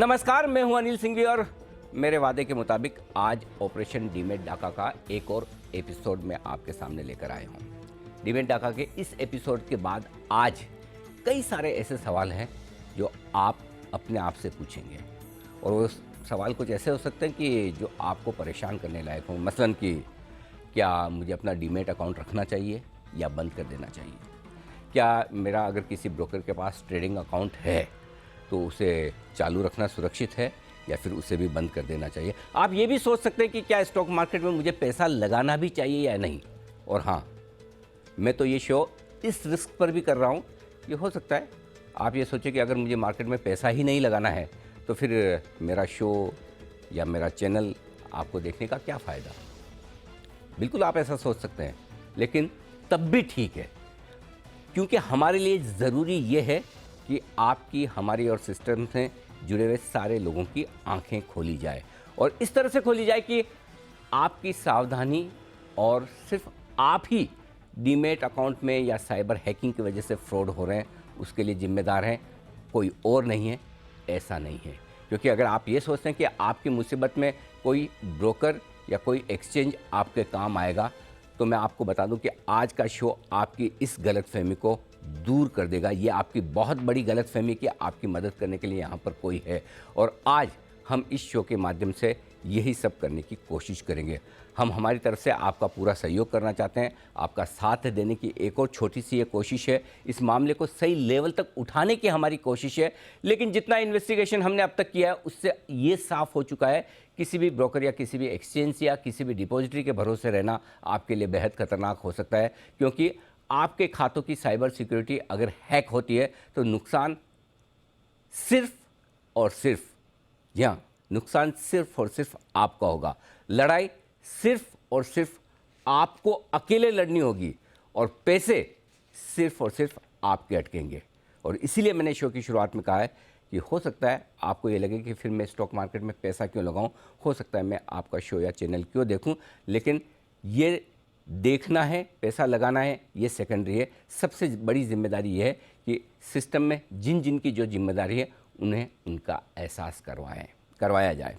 नमस्कार, मैं हूं अनिल सिंघवी और मेरे वादे के मुताबिक आज ऑपरेशन डीमेट डाका का एक और एपिसोड में आपके सामने लेकर आया हूं। डीमेट डाका के इस एपिसोड के बाद आज कई सारे ऐसे सवाल हैं जो आप अपने आप से पूछेंगे और वो सवाल कुछ ऐसे हो सकते हैं कि जो आपको परेशान करने लायक हों। मसलन कि क्या मुझे अपना डीमेट अकाउंट रखना चाहिए या बंद कर देना चाहिए? क्या मेरा अगर किसी ब्रोकर के पास ट्रेडिंग अकाउंट है तो उसे चालू रखना सुरक्षित है या फिर उसे भी बंद कर देना चाहिए? आप ये भी सोच सकते हैं कि क्या स्टॉक मार्केट में मुझे पैसा लगाना भी चाहिए या नहीं। और हाँ, मैं तो ये शो इस रिस्क पर भी कर रहा हूँ कि हो सकता है आप ये सोचें कि अगर मुझे मार्केट में पैसा ही नहीं लगाना है तो फिर मेरा शो या मेरा चैनल आपको देखने का क्या फ़ायदा। बिल्कुल आप ऐसा सोच सकते हैं, लेकिन तब भी ठीक है, क्योंकि हमारे लिए ज़रूरी ये है कि आपकी, हमारी और सिस्टम से जुड़े हुए सारे लोगों की आंखें खोली जाए और इस तरह से खोली जाए कि आपकी सावधानी और सिर्फ आप ही डीमेट अकाउंट में या साइबर हैकिंग की वजह से फ्रॉड हो रहे हैं उसके लिए जिम्मेदार हैं, कोई और नहीं है। ऐसा नहीं है, क्योंकि अगर आप ये सोचते हैं कि आपकी मुसीबत में कोई ब्रोकर या कोई एक्सचेंज आपके काम आएगा, तो मैं आपको बता दूं कि आज का शो आपकी इस गलतफहमी को दूर कर देगा। ये आपकी बहुत बड़ी गलतफहमी कि आपकी मदद करने के लिए यहाँ पर कोई है, और आज हम इस शो के माध्यम से यही सब करने की कोशिश करेंगे। हम हमारी तरफ से आपका पूरा सहयोग करना चाहते हैं, आपका साथ देने की एक और छोटी सी ये कोशिश है। इस मामले को सही लेवल तक उठाने की हमारी कोशिश है, लेकिन जितना इन्वेस्टिगेशन हमने अब तक किया है उससे ये साफ हो चुका है, किसी भी ब्रोकर या किसी भी एक्सचेंज या किसी भी डिपॉजिटरी के भरोसे रहना आपके लिए बेहद खतरनाक हो सकता है, क्योंकि आपके खातों की साइबर सिक्योरिटी अगर हैक होती है तो नुकसान सिर्फ और सिर्फ, यहाँ नुकसान सिर्फ और सिर्फ आपका होगा। लड़ाई सिर्फ और सिर्फ आपको अकेले लड़नी होगी और पैसे सिर्फ और सिर्फ आपके अटकेंगे। और इसीलिए मैंने शो की शुरुआत में कहा है कि हो सकता है आपको ये लगे कि फिर मैं स्टॉक मार्केट में पैसा क्यों लगाऊं, हो सकता है मैं आपका शो या चैनल क्यों देखूं, लेकिन ये देखना है, पैसा लगाना है, ये सेकेंडरी है। सबसे बड़ी जिम्मेदारी ये है कि सिस्टम में जिन जिन की जो जिम्मेदारी है उन्हें उनका एहसास करवाया जाए।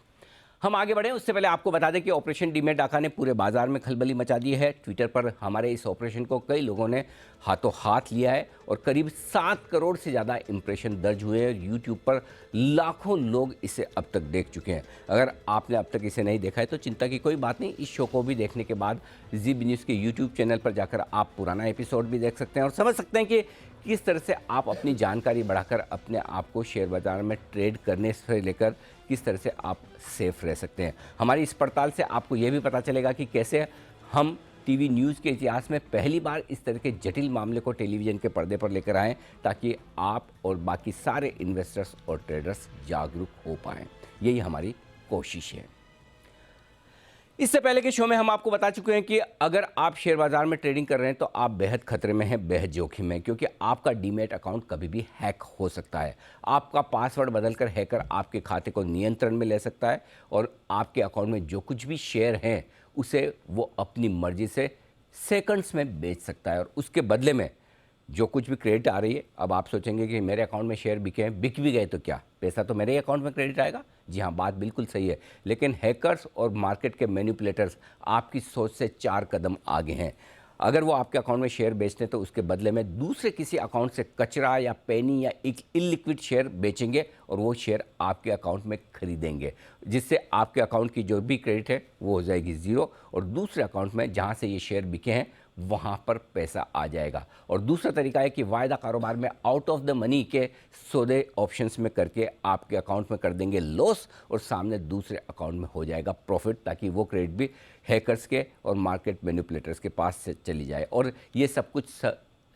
हम आगे बढ़ें उससे पहले आपको बता दें कि ऑपरेशन डीमेट डाका ने पूरे बाजार में खलबली मचा दी है। ट्विटर पर हमारे इस ऑपरेशन को कई लोगों ने हाथों हाथ लिया है और करीब 7 करोड़ से ज़्यादा इंप्रेशन दर्ज हुए हैं। यूट्यूब पर लाखों लोग इसे अब तक देख चुके हैं। अगर आपने अब तक इसे नहीं देखा है तो चिंता की कोई बात नहीं, इस शो को भी देखने के बाद जी बी न्यूज़ के यूट्यूब चैनल पर जाकर आप पुराना एपिसोड भी देख सकते हैं और समझ सकते हैं कि किस तरह से आप अपनी जानकारी बढ़ाकर अपने आप को शेयर बाजार में ट्रेड करने से लेकर किस तरह से आप सेफ रह सकते हैं। हमारी इस पड़ताल से आपको यह भी पता चलेगा कि कैसे हम टीवी न्यूज़ के इतिहास में पहली बार इस तरह के जटिल मामले को टेलीविज़न के पर्दे पर लेकर आएँ, ताकि आप और बाकी सारे इन्वेस्टर्स और ट्रेडर्स जागरूक हो पाएँ। यही हमारी कोशिश है। इससे पहले के शो में हम आपको बता चुके हैं कि अगर आप शेयर बाजार में ट्रेडिंग कर रहे हैं तो आप बेहद खतरे में हैं, बेहद जोखिम में, क्योंकि आपका डीमेट अकाउंट कभी भी हैक हो सकता है। आपका पासवर्ड बदलकर हैकर आपके खाते को नियंत्रण में ले सकता है और आपके अकाउंट में जो कुछ भी शेयर हैं उसे वो अपनी मर्जी से सेकंड्स में बेच सकता है और उसके बदले में जो कुछ भी क्रेडिट आ रही है, अब आप सोचेंगे कि मेरे अकाउंट में शेयर बिके हैं, बिक भी गए तो क्या, पैसा तो मेरे ही अकाउंट में क्रेडिट आएगा। जी हाँ, बात बिल्कुल सही है, लेकिन हैकर्स और मार्केट के मैनिपुलेटर्स आपकी सोच से 4 कदम आगे हैं। अगर वो आपके अकाउंट में शेयर बेचते हैं तो उसके बदले में दूसरे किसी अकाउंट से कचरा या पेनी या इलिक्विड शेयर बेचेंगे और वो शेयर आपके अकाउंट में खरीदेंगे, जिससे आपके अकाउंट की जो भी क्रेडिट है वो हो जाएगी ज़ीरो और दूसरे अकाउंट में जहाँ से ये शेयर बिके हैं वहाँ पर पैसा आ जाएगा। और दूसरा तरीका है कि वायदा कारोबार में आउट ऑफ द मनी के सौदे ऑप्शंस में करके आपके अकाउंट में कर देंगे लॉस और सामने दूसरे अकाउंट में हो जाएगा प्रॉफिट, ताकि वो क्रेडिट भी हैकर्स के और मार्केट मैनिपुलेटर्स के पास से चली जाए और ये सब कुछ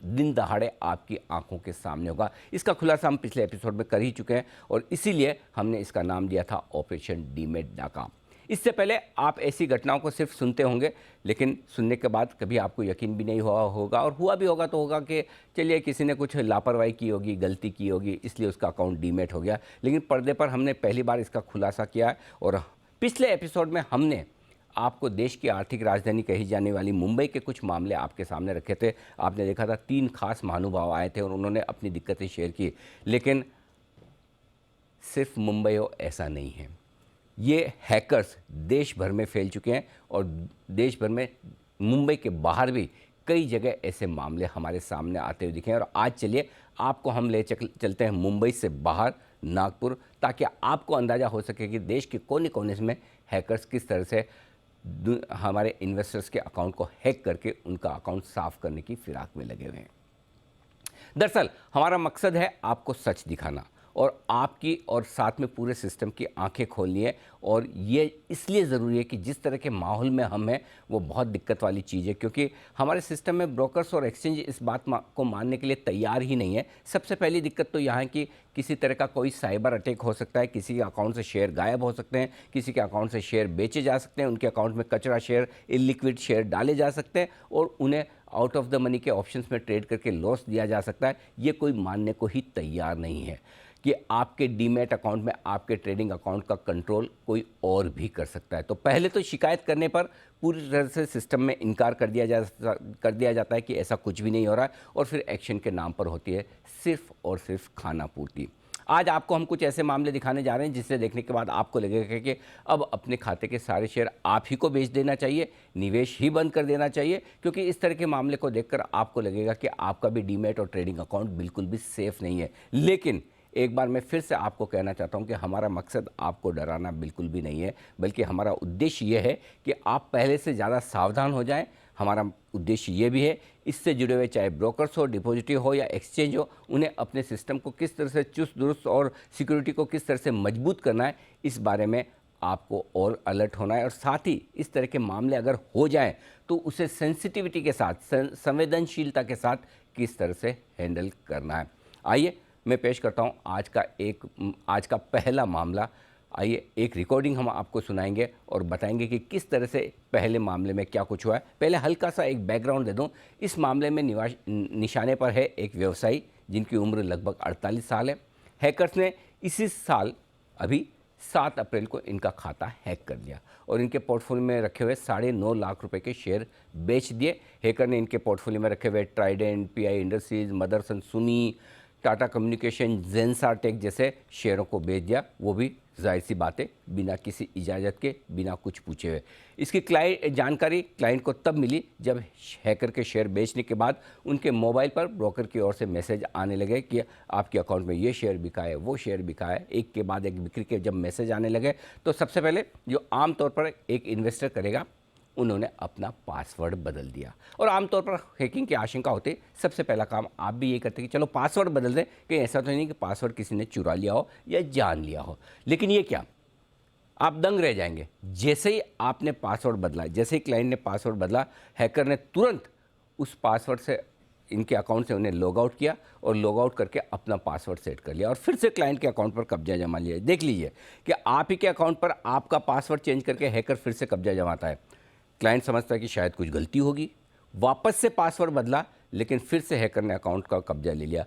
दिन दहाड़े आपकी आंखों के सामने होगा। इसका खुलासा हम पिछले एपिसोड में कर ही चुके हैं और इसीलिए हमने इसका नाम दिया था ऑपरेशन डीमेट डाका। इससे पहले आप ऐसी घटनाओं को सिर्फ सुनते होंगे, लेकिन सुनने के बाद कभी आपको यकीन भी नहीं हुआ होगा, और हुआ भी होगा तो होगा कि चलिए किसी ने कुछ लापरवाही की होगी, गलती की होगी, इसलिए उसका अकाउंट डीमेट हो गया। लेकिन पर्दे पर हमने पहली बार इसका खुलासा किया है और पिछले एपिसोड में हमने आपको देश की आर्थिक राजधानी कही जाने वाली मुंबई के कुछ मामले आपके सामने रखे थे। आपने देखा था 3 खास महानुभाव आए थे और उन्होंने अपनी दिक्कतें शेयर की, लेकिन सिर्फ मुंबई हो ऐसा नहीं है, ये हैकर्स देश भर में फैल चुके हैं और देश भर में मुंबई के बाहर भी कई जगह ऐसे मामले हमारे सामने आते हुए दिखे हैं। और आज चलिए आपको हम ले चलते हैं मुंबई से बाहर नागपुर, ताकि आपको अंदाज़ा हो सके कि देश के कोने कोने में हैकर्स किस तरह से हमारे इन्वेस्टर्स के अकाउंट को हैक करके उनका अकाउंट साफ करने की फिराक में लगे हुए हैं। दरअसल हमारा मकसद है आपको सच दिखाना और आपकी और साथ में पूरे सिस्टम की आंखें खोलनी है। और ये इसलिए ज़रूरी है कि जिस तरह के माहौल में हम हैं वो बहुत दिक्कत वाली चीज़ है, क्योंकि हमारे सिस्टम में ब्रोकर्स और एक्सचेंज इस बात को मानने के लिए तैयार ही नहीं है। सबसे पहली दिक्कत तो यहाँ है कि किसी तरह का कोई साइबर अटैक हो सकता है, किसी के अकाउंट से शेयर गायब हो सकते हैं, किसी के अकाउंट से शेयर बेचे जा सकते हैं, उनके अकाउंट में कचरा शेयर, इलिक्विड शेयर डाले जा सकते हैं और उन्हें आउट ऑफ द मनी के ऑप्शंस में ट्रेड करके लॉस दिया जा सकता है। ये कोई मानने को ही तैयार नहीं है कि आपके डीमैट अकाउंट में आपके ट्रेडिंग अकाउंट का कंट्रोल कोई और भी कर सकता है। तो पहले तो शिकायत करने पर पूरी तरह से सिस्टम में इनकार कर दिया जाता है कि ऐसा कुछ भी नहीं हो रहा है, और फिर एक्शन के नाम पर होती है सिर्फ और सिर्फ खाना पूर्ति। आज आपको हम कुछ ऐसे मामले दिखाने जा रहे हैं जिसे देखने के बाद आपको लगेगा कि अब अपने खाते के सारे शेयर आप ही को बेच देना चाहिए, निवेश ही बंद कर देना चाहिए, क्योंकि इस तरह के मामले को देखकर आपको लगेगा कि आपका भी डीमैट और ट्रेडिंग अकाउंट बिल्कुल भी सेफ नहीं है। लेकिन एक बार मैं फिर से आपको कहना चाहता हूं कि हमारा मकसद आपको डराना बिल्कुल भी नहीं है, बल्कि हमारा उद्देश्य ये है कि आप पहले से ज़्यादा सावधान हो जाएं। हमारा उद्देश्य ये भी है, इससे जुड़े हुए चाहे ब्रोकर्स हो, डिपॉजिटरी हो या एक्सचेंज हो, उन्हें अपने सिस्टम को किस तरह से चुस्त दुरुस्त और सिक्योरिटी को किस तरह से मजबूत करना है, इस बारे में आपको और अलर्ट होना है। और साथ ही इस तरह के मामले अगर हो जाएं तो उसे सेंसिटिविटी के साथ, संवेदनशीलता के साथ किस तरह से हैंडल करना है। आइए मैं पेश करता हूं आज का पहला मामला। आइए एक रिकॉर्डिंग हम आपको सुनाएंगे और बताएंगे कि किस तरह से पहले मामले में क्या कुछ हुआ है। पहले हल्का सा एक बैकग्राउंड दे दूं। इस मामले में निशाने पर है एक व्यवसायी जिनकी उम्र लगभग 48 साल है। हैकर्स ने इसी साल अभी 7 अप्रैल को इनका खाता हैक कर लिया और इनके पोर्टफोलियो में रखे हुए 9.5 लाख रुपए के शेयर बेच दिए। हैकर ने इनके पोर्टफोलियो में रखे हुए ट्राइडेंट, पीआई इंडस्ट्रीज, मदरसन सुनी, टाटा कम्युनिकेशन, जेंसार टेक जैसे शेयरों को बेच दिया, वो भी जाहिर सी बात है बिना किसी इजाज़त के, बिना कुछ पूछे हुए। इसकी जानकारी क्लाइंट को तब मिली जब हैकर के शेयर बेचने के बाद उनके मोबाइल पर ब्रोकर की ओर से मैसेज आने लगे कि आपके अकाउंट में ये शेयर बिका है, वो शेयर बिका है। एक के बाद एक बिक्री के जब मैसेज आने लगे तो सबसे पहले जो आमतौर पर एक इन्वेस्टर करेगा, उन्होंने अपना पासवर्ड बदल दिया। और आमतौर पर हैकिंग की आशंका होती, सबसे पहला काम आप भी ये करते कि चलो पासवर्ड बदल दें, कहीं ऐसा तो नहीं कि पासवर्ड किसी ने चुरा लिया हो या जान लिया हो। लेकिन ये क्या, आप दंग रह जाएंगे। जैसे ही आपने पासवर्ड बदला, जैसे ही क्लाइंट ने पासवर्ड बदला, हैकर ने तुरंत उस पासवर्ड से इनके अकाउंट से उन्हें लॉग आउट किया और लॉग आउट करके अपना पासवर्ड सेट कर लिया और फिर से क्लाइंट के अकाउंट पर कब्जा जमा लिया। देख लीजिए कि आप ही के अकाउंट पर आपका पासवर्ड चेंज करके हैकर फिर से कब्जा जमाता है। क्लाइंट समझता है कि शायद कुछ गलती होगी, वापस से पासवर्ड बदला, लेकिन फिर से हैकर ने अकाउंट का कब्जा ले लिया।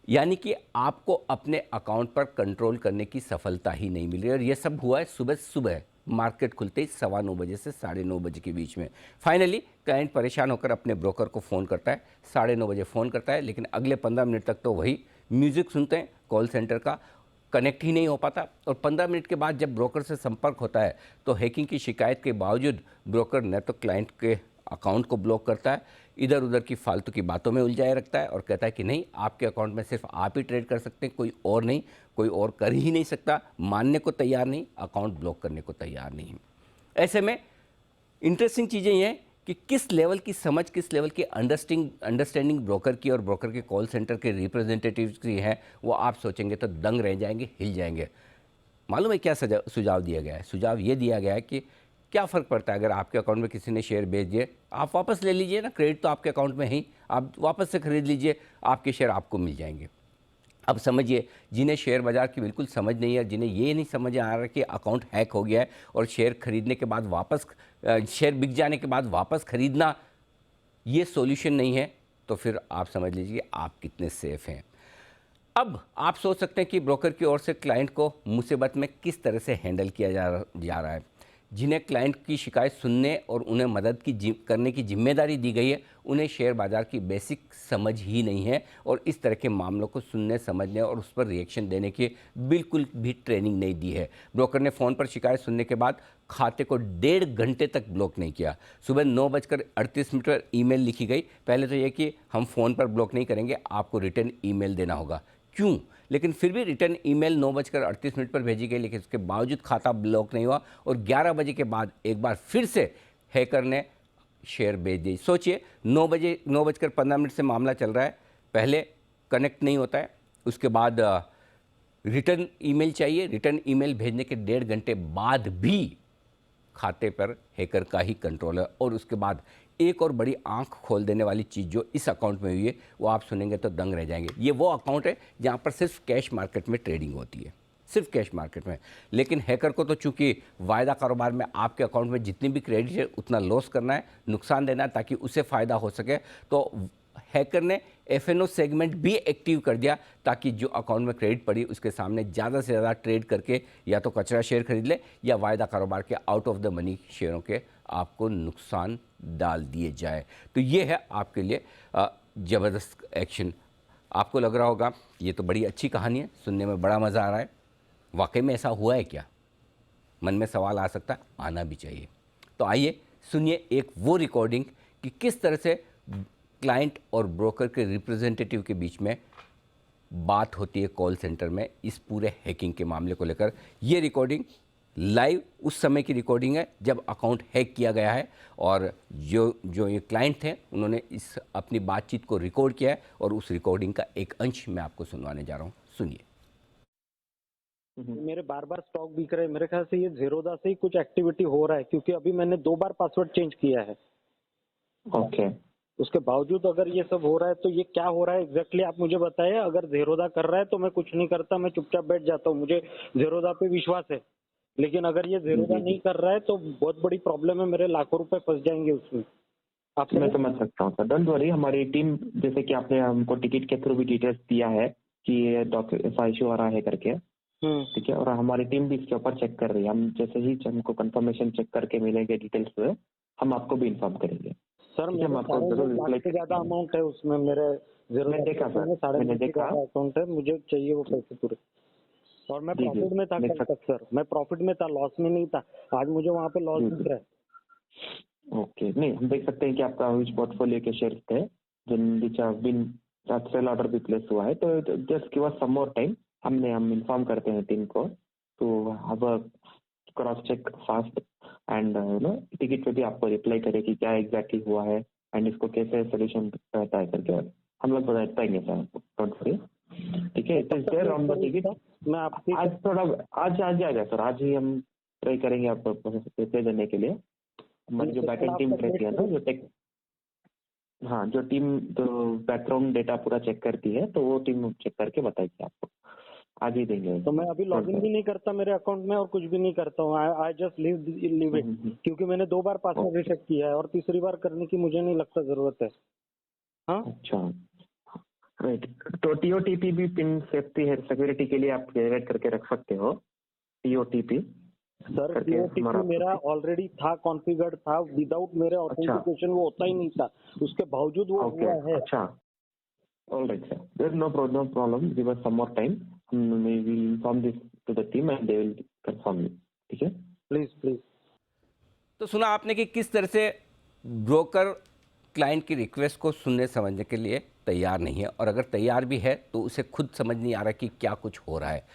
यानी कि आपको अपने अकाउंट पर कंट्रोल करने की सफलता ही नहीं मिली। और ये सब हुआ है सुबह सुबह, मार्केट खुलते ही 9:15 बजे से 9:30 बजे के बीच में। फाइनली क्लाइंट परेशान होकर अपने ब्रोकर को फ़ोन करता है। 9:30 बजे फ़ोन करता है, लेकिन अगले 15 मिनट तक तो वही म्यूज़िक सुनते हैं, कॉल सेंटर का कनेक्ट ही नहीं हो पाता। और 15 मिनट के बाद जब ब्रोकर से संपर्क होता है तो हैकिंग की शिकायत के बावजूद ब्रोकर न तो क्लाइंट के अकाउंट को ब्लॉक करता है, इधर उधर की फालतू की बातों में उलझाए रखता है और कहता है कि नहीं, आपके अकाउंट में सिर्फ आप ही ट्रेड कर सकते हैं, कोई और नहीं, कोई और कर ही नहीं सकता। मानने को तैयार नहीं, अकाउंट ब्लॉक करने को तैयार नहीं। ऐसे में इंटरेस्टिंग चीज़ें ये हैं कि किस लेवल की समझ, किस लेवल की अंडरस्टैंडिंग ब्रोकर की और ब्रोकर के कॉल सेंटर के रिप्रेजेंटेटिव्स की है, वो आप सोचेंगे तो दंग रह जाएंगे, हिल जाएंगे। मालूम है क्या सुझाव दिया गया है? सुझाव ये दिया गया है कि क्या फ़र्क पड़ता है अगर आपके अकाउंट में किसी ने शेयर बेच दिए, आप वापस ले लीजिए ना, क्रेडिट तो आपके अकाउंट में ही, आप वापस से खरीद लीजिए, आपके शेयर आपको मिल जाएंगे। अब समझिए, जिन्हें शेयर बाज़ार की बिल्कुल समझ नहीं है, जिन्हें ये नहीं समझ आ रहा कि अकाउंट हैक हो गया है और शेयर खरीदने के बाद वापस, शेयर बिक जाने के बाद वापस खरीदना ये सॉल्यूशन नहीं है, तो फिर आप समझ लीजिए आप कितने सेफ़ हैं। अब आप सोच सकते हैं कि ब्रोकर की ओर से क्लाइंट को मुसीबत में किस तरह से हैंडल किया जा रहा है। जिन्हें क्लाइंट की शिकायत सुनने और उन्हें मदद करने की जिम्मेदारी दी गई है, उन्हें शेयर बाज़ार की बेसिक समझ ही नहीं है और इस तरह के मामलों को सुनने, समझने और उस पर रिएक्शन देने की बिल्कुल भी ट्रेनिंग नहीं दी है। ब्रोकर ने फ़ोन पर शिकायत सुनने के बाद खाते को 1.5 घंटे तक ब्लॉक नहीं किया। सुबह 9:38 पर ईमेल लिखी गई। पहले तो ये कि हम फ़ोन पर ब्लॉक नहीं करेंगे, आपको रिटर्न ईमेल देना होगा। क्यों? लेकिन फिर भी रिटर्न ईमेल 9:38 पर भेजी गई, लेकिन उसके बावजूद खाता ब्लॉक नहीं हुआ और 11 बजे के बाद एक बार फिर से हैकर ने शेयर भेज दी। सोचिए, 9:15 से मामला चल रहा है, पहले कनेक्ट नहीं होता है, उसके बाद रिटर्न ईमेल चाहिए, रिटर्न ईमेल भेजने के 1.5 घंटे बाद भी खाते पर हैकर का ही कंट्रोल है। और उसके बाद एक और बड़ी आंख खोल देने वाली चीज़ जो इस अकाउंट में हुई है, वो आप सुनेंगे तो दंग रह जाएंगे। ये वो अकाउंट है जहाँ पर सिर्फ कैश मार्केट में ट्रेडिंग होती है, सिर्फ कैश मार्केट में। लेकिन हैकर को तो चूंकि वायदा कारोबार में आपके अकाउंट में जितनी भी क्रेडिट है उतना लॉस करना है, नुकसान देना है ताकि उसे फ़ायदा हो सके, तो हैकर ने एफएनओ सेगमेंट भी एक्टिव कर दिया ताकि जो अकाउंट में क्रेडिट पड़ी उसके सामने ज़्यादा से ज़्यादा ट्रेड करके या तो कचरा शेयर खरीद ले या वायदा कारोबार के आउट ऑफ द मनी शेयरों के आपको नुकसान डाल दिए जाए। तो ये है आपके लिए ज़बरदस्त एक्शन। आपको लग रहा होगा ये तो बड़ी अच्छी कहानी है, सुनने में बड़ा मज़ा आ रहा है, वाकई में ऐसा हुआ है क्या? मन में सवाल आ सकता है, आना भी चाहिए। तो आइए सुनिए एक वो रिकॉर्डिंग कि किस तरह से क्लाइंट और ब्रोकर के रिप्रेजेंटेटिव के बीच में बात होती है कॉल सेंटर में इस पूरे हैकिंग के मामले को लेकर। ये रिकॉर्डिंग लाइव उस समय की रिकॉर्डिंग है जब अकाउंट हैक किया गया है और जो ये क्लाइंट थे उन्होंने इस अपनी बातचीत को रिकॉर्ड किया है और उस रिकॉर्डिंग का एक अंश मैं आपको सुनवाने जा रहा हूँ। सुनिए। मेरे बार बार स्टॉक बिक रहे हैं, मेरे ख्याल से ये ज़ीरोधा से ही कुछ एक्टिविटी हो रहा है क्योंकि अभी मैंने 2 बार पासवर्ड चेंज किया है। ओके। उसके बावजूद अगर ये सब हो रहा है तो ये क्या हो रहा है एग्जैक्टली आप मुझे बताइए। अगर ज़ीरोधा कर रहा है तो मैं कुछ नहीं करता, मैं चुपचाप बैठ जाता हूँ, मुझे ज़ीरोधा पे विश्वास है। लेकिन अगर ये ज़ीरोधा नहीं कर रहा है तो बहुत बड़ी प्रॉब्लम है, मेरे लाखों रुपए फंस जाएंगे उसमें। आप मैं समझ सकता हूँ सर, डोंट वरी। हमारी टीम, जैसे कि आपने हमको टिकट के थ्रू भी डिटेल्स दिया है कि ये ऐसा इशू आ रहा है करके, ठीक है, और हमारी टीम भी इसके ऊपर चेक कर रही है। हम जैसे ही हमको कंफर्मेशन चेक करके मिलेंगे डिटेल्स, हम आपको भी इन्फॉर्म करेंगे सर। ठीक है, हम आपको जरूर रिप्लाई से ज्यादा अमाउंट है उसमें, मेरे मैंने देखा सर, मैंने देखा अकाउंट है, मुझे चाहिए वो पैसे पूरे। और मैं प्रॉफिट में था कल तक सर, मैं प्रॉफिट में था, लॉस में नहीं था। आज मुझे वहाँ पे लॉस दिख रहा है। ओके, नहीं हम देख सकते हैं कि आपका विच पोर्टफोलियो के शेयर्स थे जिन which have been sell order भी प्लेस हुआ है, तो just give us some more time. हम इन्फॉर्म करते हैं टीम को तो have a cross check fast and ticket पे भी आपको रिप्लाई करे कि क्या एग्जैक्टली हुआ है एंड इसको कैसे सोल्यूशन रहता है करके हम लोग बताएंगे सर आपको, डोंट वरी। ठीक है, it is there on the ticket. मैं आपकी आज जाएगा सर, आज ही हम ट्राई करेंगे आपको रिप्लाई देने के लिए। हमारी जो बैकएंड टीम रहती है ना, जो टीम जो बैकग्राउंड डेटा पूरा चेक करती है, तो वो टीम चेक करके बताएगी आपको, आज ही देंगे। तो मैं अभी लॉगिन भी नहीं करता मेरे अकाउंट में और कुछ भी नहीं करता हूँ, आई जस्ट लीव इट, क्योंकि मैंने 2 बार पासवर्ड रीसेट किया है और तीसरी बार करने की मुझे नहीं लगता जरूरत है। हाँ अच्छा, राइट। तो टीओटीपी भी पिन सेफ्टी है, सिक्योरिटी के लिए आप जनरेट करके रख सकते हो टीओटीपी। सर टीओटीपी मेरा ऑलरेडी था, कॉन्फ़िगर्ड था, विदाउट मेरे ऑथेंटिकेशन वो होता ही नहीं था, उसके बावजूद वो हुआ है। अच्छा, alright sir, there no problem, give us some more time, we will inform this to the team and they will confirm you, ठीक है। प्लीज। तो सुना आपने कि किस तरह से ब्रोकर क्लाइंट की रिक्वेस्ट को सुनने समझने के लिए तैयार नहीं है और अगर तैयार भी है तो उसे खुद समझ नहीं आ रहा कि क्या कुछ हो रहा है।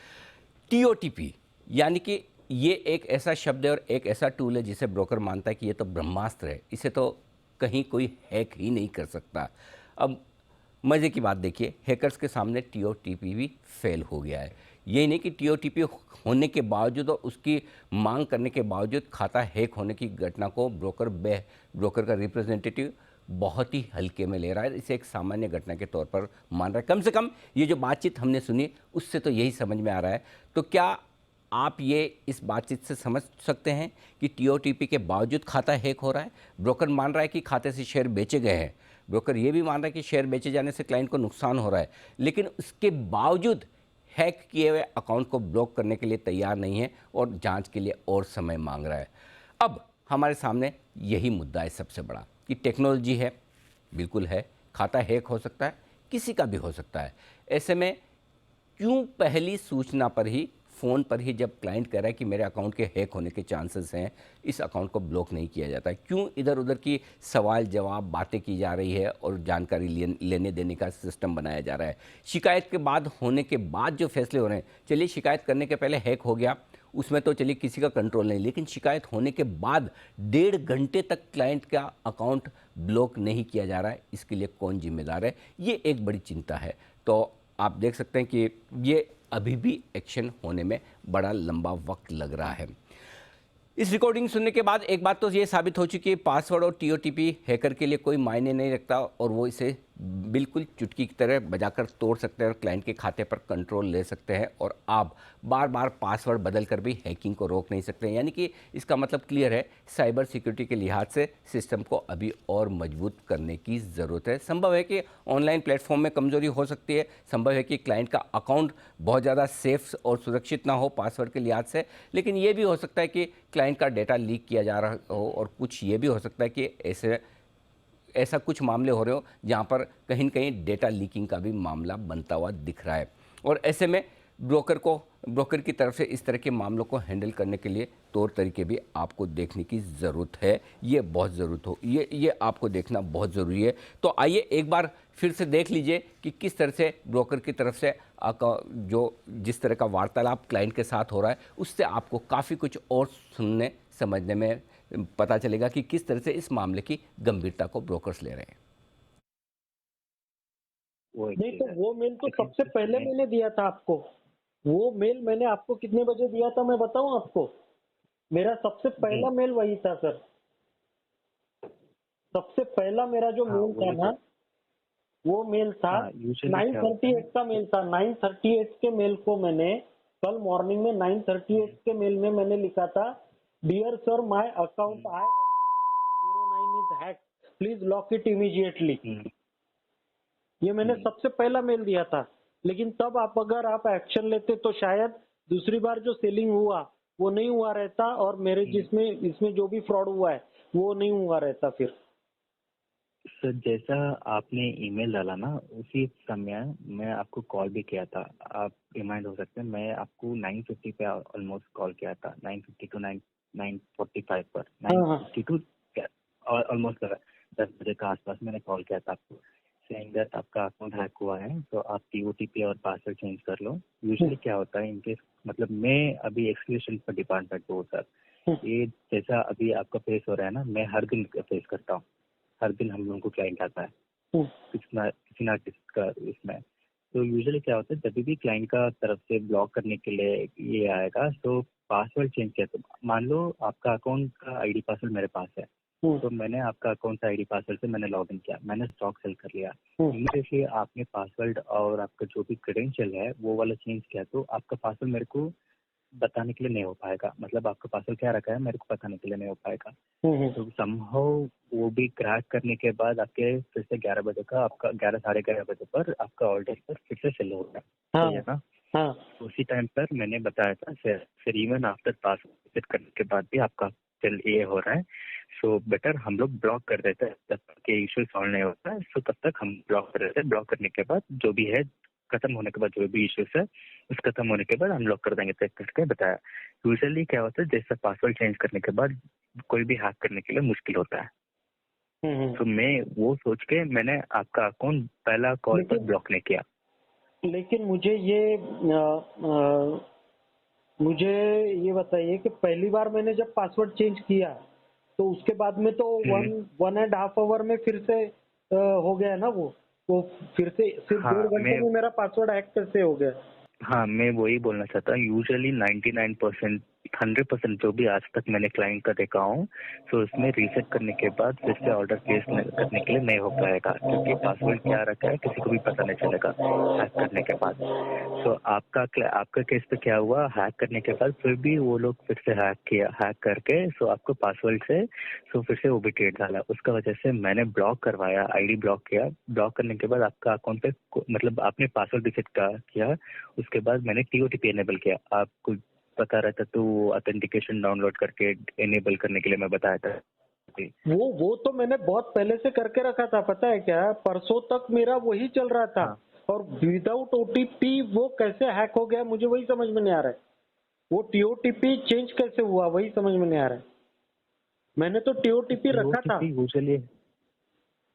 टीओटीपी यानी कि ये एक ऐसा शब्द है और एक ऐसा टूल है जिसे ब्रोकर मानता है कि ये तो ब्रह्मास्त्र है, इसे तो कहीं कोई हैक ही नहीं कर सकता। अब मज़े की बात देखिए, हैकर्स के सामने टीओटीपी भी फेल हो गया है। यही नहीं कि टीओटीपी होने के बावजूद और उसकी मांग करने के बावजूद खाता हैक होने की घटना को ब्रोकर का रिप्रेजेंटेटिव बहुत ही हल्के में ले रहा है, इसे एक सामान्य घटना के तौर पर मान रहा है। कम से कम ये जो बातचीत हमने सुनी उससे तो यही समझ में आ रहा है। तो क्या आप ये इस बातचीत से समझ सकते हैं कि टीओटीपी के बावजूद खाता हैक हो रहा है? ब्रोकर मान रहा है कि खाते से शेयर बेचे गए हैं, ब्रोकर ये भी मान रहा है कि शेयर बेचे जाने से क्लाइंट को नुकसान हो रहा है, लेकिन उसके बावजूद हैक किए हुए अकाउंट को ब्लॉक करने के लिए तैयार नहीं है और जांच के लिए और समय मांग रहा है। अब हमारे सामने यही मुद्दा है सबसे बड़ा कि टेक्नोलॉजी है, बिल्कुल है, खाता हैक हो सकता है, किसी का भी हो सकता है। ऐसे में क्यों पहली सूचना पर ही, फ़ोन पर ही जब क्लाइंट कह रहा है कि मेरे अकाउंट के हैक होने के चांसेस हैं, इस अकाउंट को ब्लॉक नहीं किया जाता है? क्यों इधर उधर की सवाल जवाब बातें की जा रही है और जानकारी लेने देने का सिस्टम बनाया जा रहा है? शिकायत के बाद होने के बाद जो फैसले हो रहे हैं, चलिए शिकायत करने के पहले हैक हो गया, उसमें तो चलिए किसी का कंट्रोल नहीं, लेकिन शिकायत होने के बाद 1.5 घंटे तक क्लाइंट का अकाउंट ब्लॉक नहीं किया जा रहा है, इसके लिए कौन जिम्मेदार है? ये एक बड़ी चिंता है। तो आप देख सकते हैं कि ये अभी भी एक्शन होने में बड़ा लंबा वक्त लग रहा है। इस रिकॉर्डिंग सुनने के बाद एक बात तो ये साबित हो चुकी है, पासवर्ड और टीओटीपी हैकर के लिए कोई मायने नहीं रखता और वो इसे बिल्कुल चुटकी की तरह बजाकर तोड़ सकते हैं और क्लाइंट के खाते पर कंट्रोल ले सकते हैं और आप बार बार पासवर्ड बदल कर भी हैकिंग को रोक नहीं सकते। यानी कि इसका मतलब क्लियर है, साइबर सिक्योरिटी के लिहाज से सिस्टम को अभी और मजबूत करने की ज़रूरत है। संभव है कि ऑनलाइन प्लेटफॉर्म में कमजोरी हो सकती है, संभव है कि क्लाइंट का अकाउंट बहुत ज़्यादा सेफ और सुरक्षित ना हो पासवर्ड के लिहाज से, लेकिन ये भी हो सकता है कि क्लाइंट का डेटा लीक किया जा रहा हो और कुछ ये भी हो सकता है कि ऐसा कुछ मामले हो रहे हो जहाँ पर कहीं न कहीं डेटा लीकिंग का भी मामला बनता हुआ दिख रहा है। और ऐसे में ब्रोकर की तरफ से इस तरह के मामलों को हैंडल करने के लिए तौर तरीके भी आपको देखने की ज़रूरत है। ये बहुत ज़रूरत हो ये आपको देखना बहुत ज़रूरी है। तो आइए एक बार फिर से देख लीजिए कि किस तरह से ब्रोकर की तरफ से जिस तरह का वार्तालाप क्लाइंट के साथ हो रहा है, उससे आपको काफ़ी कुछ और सुनने समझने में पता चलेगा कि किस तरह से इस मामले की गंभीरता को ब्रोकर्स ले रहे हैं। नहीं तो वो मेल तो सबसे पहले मैंने दिया था आपको। वो मेल मैंने आपको कितने बजे दिया था मैं बताऊं आपको? मेरा सबसे पहला मेल वही था सर। सबसे पहला मेरा जो मेल था ना, वो मेल था 9:38 का मेल था। 9:38 के मेल को मैंने कल मॉर्निंग में 9:38 के मेल में मैंने लिखा था, dear sir my account I09 is hack, please lock it immediately. ये मैंने सबसे पहला मेल दिया था। लेकिन तब अगर आप एक्शन लेते तो शायद दूसरी बार जो सेलिंग हुआ वो नहीं हुआ रहता और मेरे इसमें जो भी फ्रॉड हुआ है वो नहीं हुआ रहता फिर। सर जैसा आपने ईमेल डाला ना, उसी समय मैं आपको कॉल भी किया था। आप रिमाइंड हो सकते हैं, मैं आपको 9:50 पे ऑलमोस्ट कॉल किया था। 9:50 टू 9:45 पर 9:50 टू ऑलमोस्ट 10 बजे का आसपास मैंने कॉल किया था आपको, सेइंग दैट आपका अकाउंट हैक हुआ है, तो आप टीओटीपी और पासवर्ड चेंज कर लो। यूजुअली क्या होता है इनकेस, मतलब मैं अभी एक्सक्यूशन पर डिपार्टमेंट पे हूँ सर। ये जैसा अभी आपका फेस हो रहा है ना, मैं हर दिन फेस करता हूँ। हर दिन हम लोगों को क्लाइंट आता है किसी ना का इसमें। तो यूजुअली क्या होता है, जब भी क्लाइंट का तरफ से ब्लॉक करने के लिए ये आएगा, तो पासवर्ड चेंज किया। तो मान लो आपका अकाउंट का आईडी पासवर्ड मेरे पास है, तो मैंने आपका अकाउंट का आईडी पासवर्ड से मैंने लॉग इन किया, मैंने स्टॉक सेल कर लिया। इमीडिएटली आपने पासवर्ड और आपका जो भी क्रेडेंशियल है वो वाला चेंज किया, तो आपका पासवर्ड मेरे को बताने के लिए नहीं हो पाएगा। मतलब आपका पासवर्ड क्या रखा है मेरे को बताने के लिए नहीं हो पाएगा। तो समहाउ वो भी क्रैक करने के बाद आपके फिर से 11 बजे का आपका 11 साढ़े 11 बजे पर आपका ऑर्डर पर फिर से सेल हो रहा है ना। उसी टाइम पर मैंने बताया था फिर इवन आफ्टर पासवर्ड विजिट करने के बाद भी आपका सेल ये हो रहा है। सो बेटर हम लोग ब्लॉक कर देते हैं जब तक ये इशू सॉल्व नहीं होता है। सो तब तक हम ब्लॉक कर देते हैं। ब्लॉक करने के बाद जो भी है, खत्म होने के बाद जो भी इश्यूज है उस खत्म होने के बाद हम लॉक कर देंगे। चेक करके बताया। यूजुअली क्या होता है, जैसा पासवर्ड चेंज करने के बाद कोई भी हैक करने के लिए मुश्किल होता है। तो मैं वो सोच के मैंने आपका अकाउंट पहला कॉल पर ब्लॉक नहीं किया। लेकिन मुझे ये बताइए कि पहली बार मैंने जब पासवर्ड चेंज किया तो उसके बाद में तो 1.5 आवर में फिर से हो गया ना वो। तो फिर से सिर्फ 1.5 घंटे में मेरा पासवर्ड हैक कैसे हो गया? हाँ, मैं वही बोलना चाहता हूँ। यूजुअली 99% 100% जो भी आज तक मैंने क्लाइंट का देखा हूँ, तो उसमें रीसेट करने के बाद फिर से ऑर्डर प्लेस करने के लिए नहीं हो पाएगा, क्योंकि पासवर्ड क्या रखा है किसी को भी पता नहीं चलेगा हैक करने के बाद। तो आपका केस पे क्या हुआ, हैक करने के बाद फिर भी वो लोग फिर से हैक करके सो आपको पासवर्ड से सो फिर से वो भी ट्रेड डाला। उसका वजह से मैंने ब्लॉक करवाया, आईडी ब्लॉक किया। ब्लॉक करने के बाद आपका अकाउंट पे मतलब आपने पासवर्ड रीसेट किया, उसके बाद मैंने टीओटीपी एनेबल किया। आपको बता रहा था तो ऑथेंटिकेशन डाउनलोड करके इनेबल करने के लिए मैं बताया था। वो तो मैंने बहुत पहले से करके रखा था, पता है क्या, परसों तक मेरा वही चल रहा था। हाँ। और विदाउट ओटीपी वो कैसे हैक हो गया मुझे वही समझ में नहीं आ रहा है। वो टीओटीपी चेंज कैसे हुआ वही समझ में नहीं आ रहा है। मैंने तो टीओटीपी रखा था। यूजुअली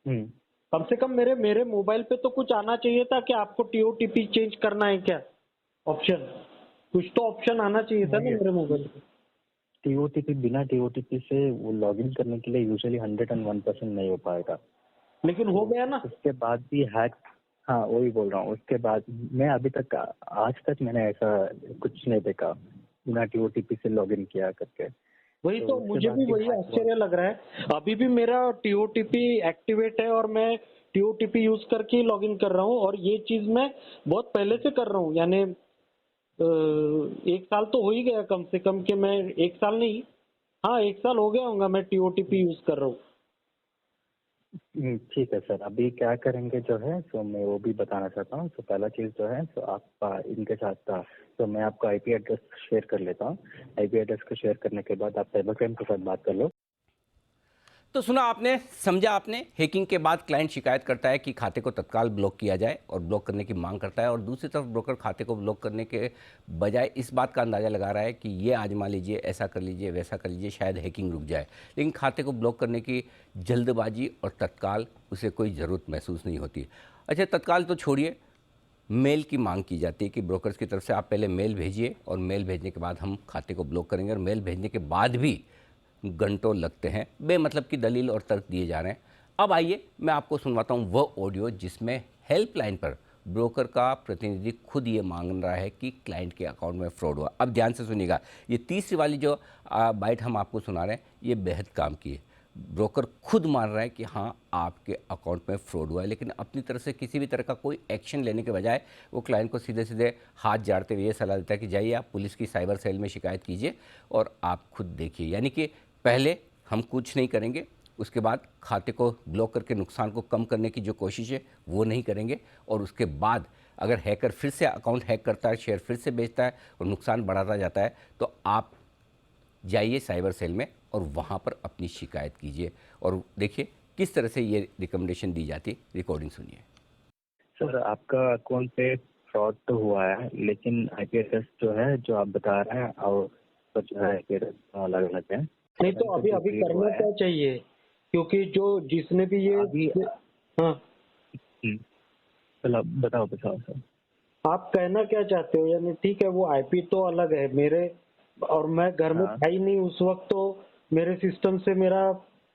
कम से कम मेरे मेरे मोबाइल पे तो कुछ आना चाहिए था कि आपको टीओटीपी चेंज करना है क्या, ऑप्शन, कुछ तो ऑप्शन आना चाहिए था ना मेरे मोबाइल पे। टीओटीपी, बिना टीओटीपी से वो लॉगिन करने के लिए यूजुअली 101% नहीं हो पाएगा। लेकिन हो गया ना। उसके बाद भी हैक, हाँ वही बोल रहा हूँ। उसके बाद मैं अभी तक, आज तक मैंने ऐसा कुछ नहीं देखा बिना टीओटीपी से लॉगिन किया करके। वही तो उसके मुझे बाद भी भी वही हैक हुआ। आश्चर्य लग रहा है। अभी भी मेरा टीओटीपी एक्टिवेट है और मैं टीओटीपी यूज करके ही लॉगिन कर रहा हूँ। और ये चीज मैं बहुत पहले से कर रहा हूँ, यानी 1 साल तो हो ही गया कम से कम, कि मैं 1 साल नहीं, हाँ 1 साल हो गया होगा मैं टीओटीपी यूज कर रहा हूँ। ठीक है सर, अभी क्या करेंगे जो है सो मैं वो भी बताना चाहता हूँ। तो पहला चीज़ जो है सो आप इनके साथ तो मैं आपको आईपी एड्रेस शेयर कर लेता हूँ। आईपी एड्रेस को शेयर करने के बाद आप साइबर क्राइम के साथ बात कर लो। तो सुना आपने, समझा आपने। हैकिंग के बाद क्लाइंट शिकायत करता है कि खाते को तत्काल ब्लॉक किया जाए और ब्लॉक करने की मांग करता है, और दूसरी तरफ ब्रोकर खाते को ब्लॉक करने के बजाय इस बात का अंदाज़ा लगा रहा है कि ये आजमा लीजिए, ऐसा कर लीजिए, वैसा कर लीजिए, शायद हैकिंग रुक जाए। लेकिन खाते को ब्लॉक करने की जल्दबाजी और तत्काल उसे कोई ज़रूरत महसूस नहीं होती। अच्छा, तत्काल तो छोड़िए, मेल की मांग की जाती है कि ब्रोकर्स की तरफ से आप पहले मेल भेजिए और मेल भेजने के बाद हम खाते को ब्लॉक करेंगे। और मेल भेजने के बाद भी घंटों लगते हैं, बेमतलब की दलील और तर्क दिए जा रहे हैं। अब आइए मैं आपको सुनवाता हूं वह ऑडियो जिसमें हेल्पलाइन पर ब्रोकर का प्रतिनिधि खुद ये मांग रहा है कि क्लाइंट के अकाउंट में फ्रॉड हुआ। अब ध्यान से सुनिएगा, ये तीसरी वाली जो बाइट हम आपको सुना रहे हैं ये बेहद काम की है। ब्रोकर खुद मान रहा है कि हाँ आपके अकाउंट में फ्रॉड हुआ है, लेकिन अपनी तरफ से किसी भी तरह का कोई एक्शन लेने के बजाय वो क्लाइंट को सीधे सीधे हाथ झाड़ते हुए ये सलाह देता है कि जाइए आप पुलिस की साइबर सेल में शिकायत कीजिए और आप खुद देखिए। यानी कि पहले हम कुछ नहीं करेंगे, उसके बाद खाते को ब्लॉक करके नुकसान को कम करने की जो कोशिश है वो नहीं करेंगे, और उसके बाद अगर हैकर फिर से अकाउंट हैक करता है, शेयर फिर से बेचता है और नुकसान बढ़ाता जाता है, तो आप जाइए साइबर सेल में और वहाँ पर अपनी शिकायत कीजिए। और देखिए किस तरह से ये रिकमेंडेशन दी जाती है। रिकॉर्डिंग सुनिए। सर, आपका अकाउंट पे फ्रॉड तो हुआ है, लेकिन आईपी एड्रेस जो है जो आप बता रहे हैं और तो जो है आईपी एड्रेस अलग अलग है। नहीं तो अभी अभी करना क्या चाहिए, क्योंकि जो जिसने भी ये अभी हाँ चलो बताओ सर। आप कहना क्या चाहते हो, यानी ठीक है वो आईपी तो अलग है मेरे, और मैं घर में हाँ। था ही नहीं उस वक्त, तो मेरे सिस्टम से मेरा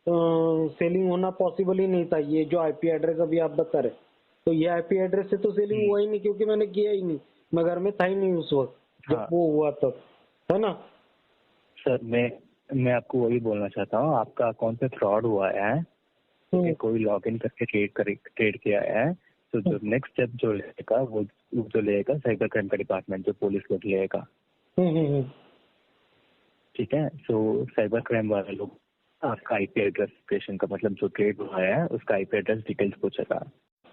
सेलिंग होना पॉसिबल ही नहीं था। ये जो आईपी एड्रेस अभी आप बता रहे, तो ये आईपी एड्रेस से तो सेलिंग हुआ ही नहीं, क्योंकि मैंने किया ही नहीं, मैं घर में था ही नहीं उस वक्त जब हाँ। वो हुआ तब, है ना। सर मैं आपको वही बोलना चाहता हूँ, आपका अकाउंट पे फ्रॉड हुआ है, ठीक है, कोई लॉगिन करके ट्रेड किया है, तो जो नेक्स्ट स्टेप जो लेगा वो जो लेगा साइबर क्राइम का डिपार्टमेंट, जो पुलिस लोग लेगा, ठीक है। सो साइबर क्राइम वाले लोग आपका आईपी एड्रेस क्रिएशन का मतलब जो ट्रेड हुआ है उसका आईपी एड्रेस डिटेल्स पूछेगा।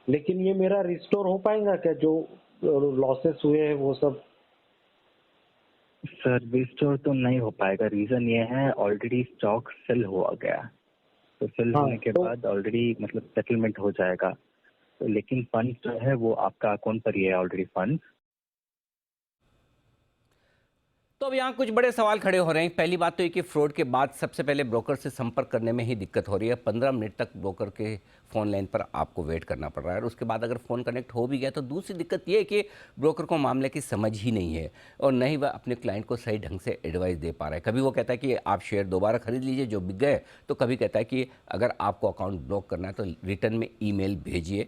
लेकिन ये मेरा रिस्टोर हो पाएगा क्या, जो लॉसेस हुए हैं वो सब। सर रिस्टोर तो नहीं हो पाएगा, रीजन ये है ऑलरेडी स्टॉक सेल हुआ गया, तो सेल होने के बाद ऑलरेडी मतलब सेटलमेंट हो जाएगा, तो लेकिन फंड जो है वो आपका अकाउंट पर ही है ऑलरेडी फंड। तो अब यहाँ कुछ बड़े सवाल खड़े हो रहे हैं। पहली बात तो ये कि फ्रॉड के बाद सबसे पहले ब्रोकर से संपर्क करने में ही दिक्कत हो रही है। 15 मिनट तक ब्रोकर के फ़ोन लाइन पर आपको वेट करना पड़ रहा है, और उसके बाद अगर फ़ोन कनेक्ट हो भी गया तो दूसरी दिक्कत ये है कि ब्रोकर को मामले की समझ ही नहीं है, और न ही वह अपने क्लाइंट को सही ढंग से एडवाइस दे पा रहा है। कभी वो कहता है कि आप शेयर दोबारा खरीद लीजिए जो बिक गए, तो कभी कहता है कि अगर आपको अकाउंट ब्लॉक करना है तो रिटर्न में ईमेल भेजिए,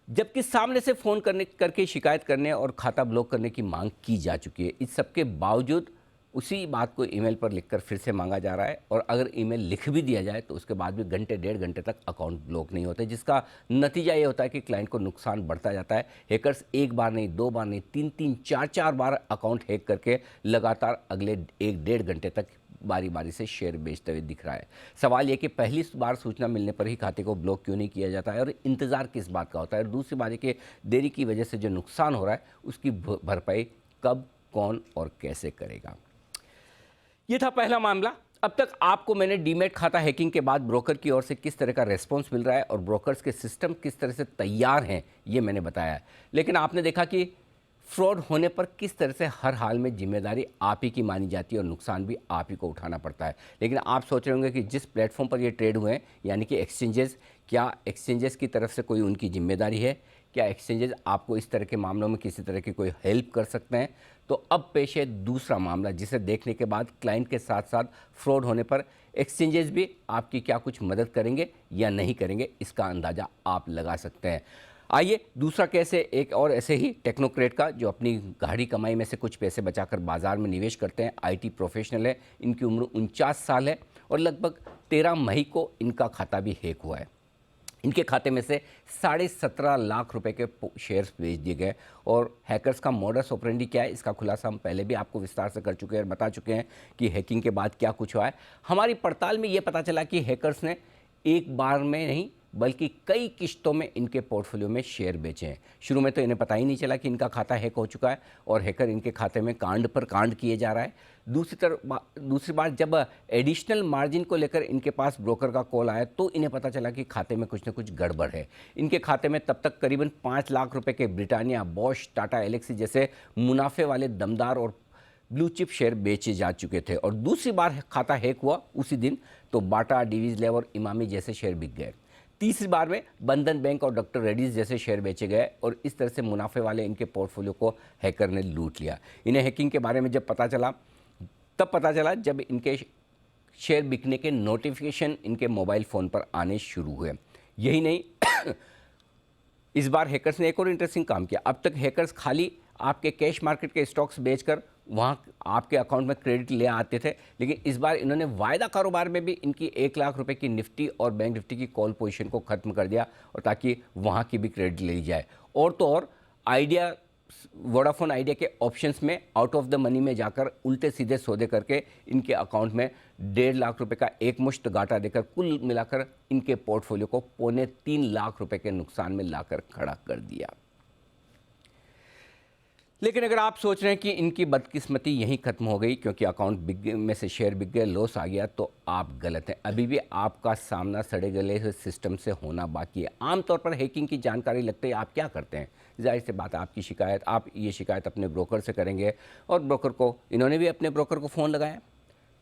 जबकि सामने से फ़ोन करके शिकायत करने और खाता ब्लॉक करने की मांग की जा चुकी है। इस सब के बावजूद उसी बात को ईमेल पर लिखकर फिर से मांगा जा रहा है, और अगर ईमेल लिख भी दिया जाए तो उसके बाद भी घंटे डेढ़ घंटे तक अकाउंट ब्लॉक नहीं होते, जिसका नतीजा ये होता है कि क्लाइंट को नुकसान बढ़ता जाता है। हैकर्स एक बार नहीं, दो बार नहीं, तीन चार बार अकाउंट हैक करके लगातार अगले एक डेढ़ घंटे तक बारी बारी से शेयर बेचते हुए दिख रहा है। सवाल ये कि पहली बार सूचना मिलने पर ही खाते को ब्लॉक क्यों नहीं किया जाता है, और इंतज़ार किस बात का होता है, और दूसरी बात है कि देरी की वजह से जो नुकसान हो रहा है उसकी भरपाई कब कौन और कैसे करेगा। ये था पहला मामला। अब तक आपको मैंने डीमैट खाता हैकिंग के बाद ब्रोकर की ओर से किस तरह का रेस्पॉन्स मिल रहा है और ब्रोकर्स के सिस्टम किस तरह से तैयार हैं ये मैंने बताया है। लेकिन आपने देखा कि फ्रॉड होने पर किस तरह से हर हाल में जिम्मेदारी आप ही की मानी जाती है और नुकसान भी आप ही को उठाना पड़ता है। लेकिन आप सोच रहे होंगे कि जिस प्लेटफॉर्म पर ये ट्रेड हुए हैं यानी कि एक्सचेंजेस, क्या एक्सचेंजेस की तरफ से कोई उनकी जिम्मेदारी है? क्या एक्सचेंजेस आपको इस तरह के मामलों में किसी तरह की कोई हेल्प कर सकते हैं? तो अब पेश है दूसरा मामला, जिसे देखने के बाद क्लाइंट के साथ साथ फ्रॉड होने पर एक्सचेंजेस भी आपकी क्या कुछ मदद करेंगे या नहीं करेंगे, इसका अंदाज़ा आप लगा सकते हैं। आइए दूसरा केस है एक और ऐसे ही टेक्नोक्रेट का, जो अपनी गाढ़ी कमाई में से कुछ पैसे बचाकर बाजार में निवेश करते हैं। आईटी प्रोफेशनल है, इनकी उम्र 49 साल है और लगभग 13 मई को इनका खाता भी हैक हुआ है। इनके खाते में से 17.5 लाख रुपए के शेयर्स भेज दिए गए। और हैकर्स का मॉडस ऑपरेंडी क्या है, इसका खुलासा हम पहले भी आपको विस्तार से कर चुके हैं और बता चुके हैं कि हैकिंग के बाद क्या कुछ हुआ है। हमारी पड़ताल में ये पता चला कि हैकर्स ने एक बार में नहीं बल्कि कई किश्तों में इनके पोर्टफोलियो में शेयर बेचे हैं। शुरू में तो इन्हें पता ही नहीं चला कि इनका खाता हैक हो चुका है और हैकर इनके खाते में कांड पर कांड किए जा रहा है। दूसरी बार जब एडिशनल मार्जिन को लेकर इनके पास ब्रोकर का कॉल आया तो इन्हें पता चला कि खाते में कुछ न कुछ गड़बड़ है। इनके खाते में तब तक करीबन 5 लाख रुपए के ब्रिटानिया, बॉश, टाटा एलेक्सी जैसे मुनाफे वाले दमदार और ब्लू चिप शेयर बेचे जा चुके थे। और दूसरी बार खाता हैक हुआ उसी दिन तो बाटा, डिवीज़ और इमामी जैसे शेयर बिक गए। तीसरी बार में बंधन बैंक और डॉक्टर रेड्डीज जैसे शेयर बेचे गए और इस तरह से मुनाफे वाले इनके पोर्टफोलियो को हैकर ने लूट लिया। इन्हें हैकिंग के बारे में जब पता चला तब पता चला जब इनके शेयर बिकने के नोटिफिकेशन इनके मोबाइल फ़ोन पर आने शुरू हुए। यही नहीं, इस बार हैकर्स ने एक और इंटरेस्टिंग काम किया। अब तक हैकर्स खाली आपके कैश मार्केट के स्टॉक्स बेचकर वहाँ आपके अकाउंट में क्रेडिट ले आते थे, लेकिन इस बार इन्होंने वायदा कारोबार में भी इनकी 1 लाख रुपए की निफ्टी और बैंक निफ्टी की कॉल पोजीशन को ख़त्म कर दिया और ताकि वहाँ की भी क्रेडिट ले ली जाए। और तो और आइडिया, वोडाफोन आइडिया के ऑप्शंस में आउट ऑफ द मनी में जाकर उल्टे सीधे सौदे करके इनके अकाउंट में 1.5 लाख रुपए का एक मुश्त घाटा देकर कुल मिलाकर इनके पोर्टफोलियो को 2.25 लाख रुपए के नुकसान में लाकर खड़ा कर दिया। लेकिन अगर आप सोच रहे हैं कि इनकी बदकिस्मती यहीं खत्म हो गई क्योंकि अकाउंट बिक में से शेयर बिक गए, लॉस आ गया, तो आप गलत हैं। अभी भी आपका सामना सड़े गले सिस्टम से होना बाकी है। आमतौर पर हैकिंग की जानकारी लगते ही आप क्या करते हैं? जाहिर सी बात है आप ये शिकायत अपने ब्रोकर से करेंगे और ब्रोकर को, इन्होंने भी अपने ब्रोकर को फ़ोन लगाया।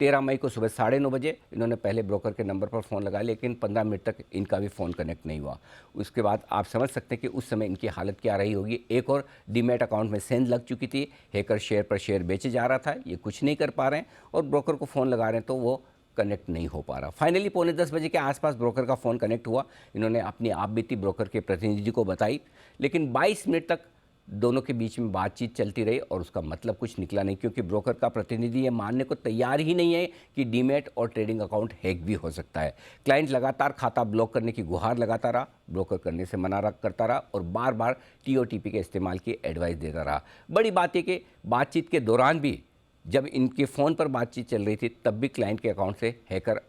13 मई को सुबह 9:30 बजे इन्होंने पहले ब्रोकर के नंबर पर फ़ोन लगाया, लेकिन 15 मिनट तक इनका भी फ़ोन कनेक्ट नहीं हुआ। उसके बाद आप समझ सकते हैं कि उस समय इनकी हालत क्या रही होगी। एक और डीमैट अकाउंट में सेंध लग चुकी थी, हैकर शेयर पर शेयर बेचे जा रहा था, ये कुछ नहीं कर पा रहे हैं और ब्रोकर को फ़ोन लगा रहे हैं तो वो कनेक्ट नहीं हो पा रहा। फाइनली 9:45 बजे के आसपास ब्रोकर का फ़ोन कनेक्ट हुआ। इन्होंने अपनी आपबीती ब्रोकर के प्रतिनिधि को बताई, लेकिन 22 मिनट तक दोनों के बीच में बातचीत चलती रही और उसका मतलब कुछ निकला नहीं, क्योंकि ब्रोकर का प्रतिनिधि ये मानने को तैयार ही नहीं है कि डीमैट और ट्रेडिंग अकाउंट हैक भी हो सकता है। क्लाइंट लगातार खाता ब्लॉक करने की गुहार लगाता रहा, ब्रोकर करने से मना करता रहा और बार बार TOTP के इस्तेमाल की एडवाइस देता रहा। बड़ी बात है कि बातचीत के दौरान भी जब इनके फ़ोन पर बातचीत चल रही थी तब भी क्लाइंट के अकाउंट से हैकर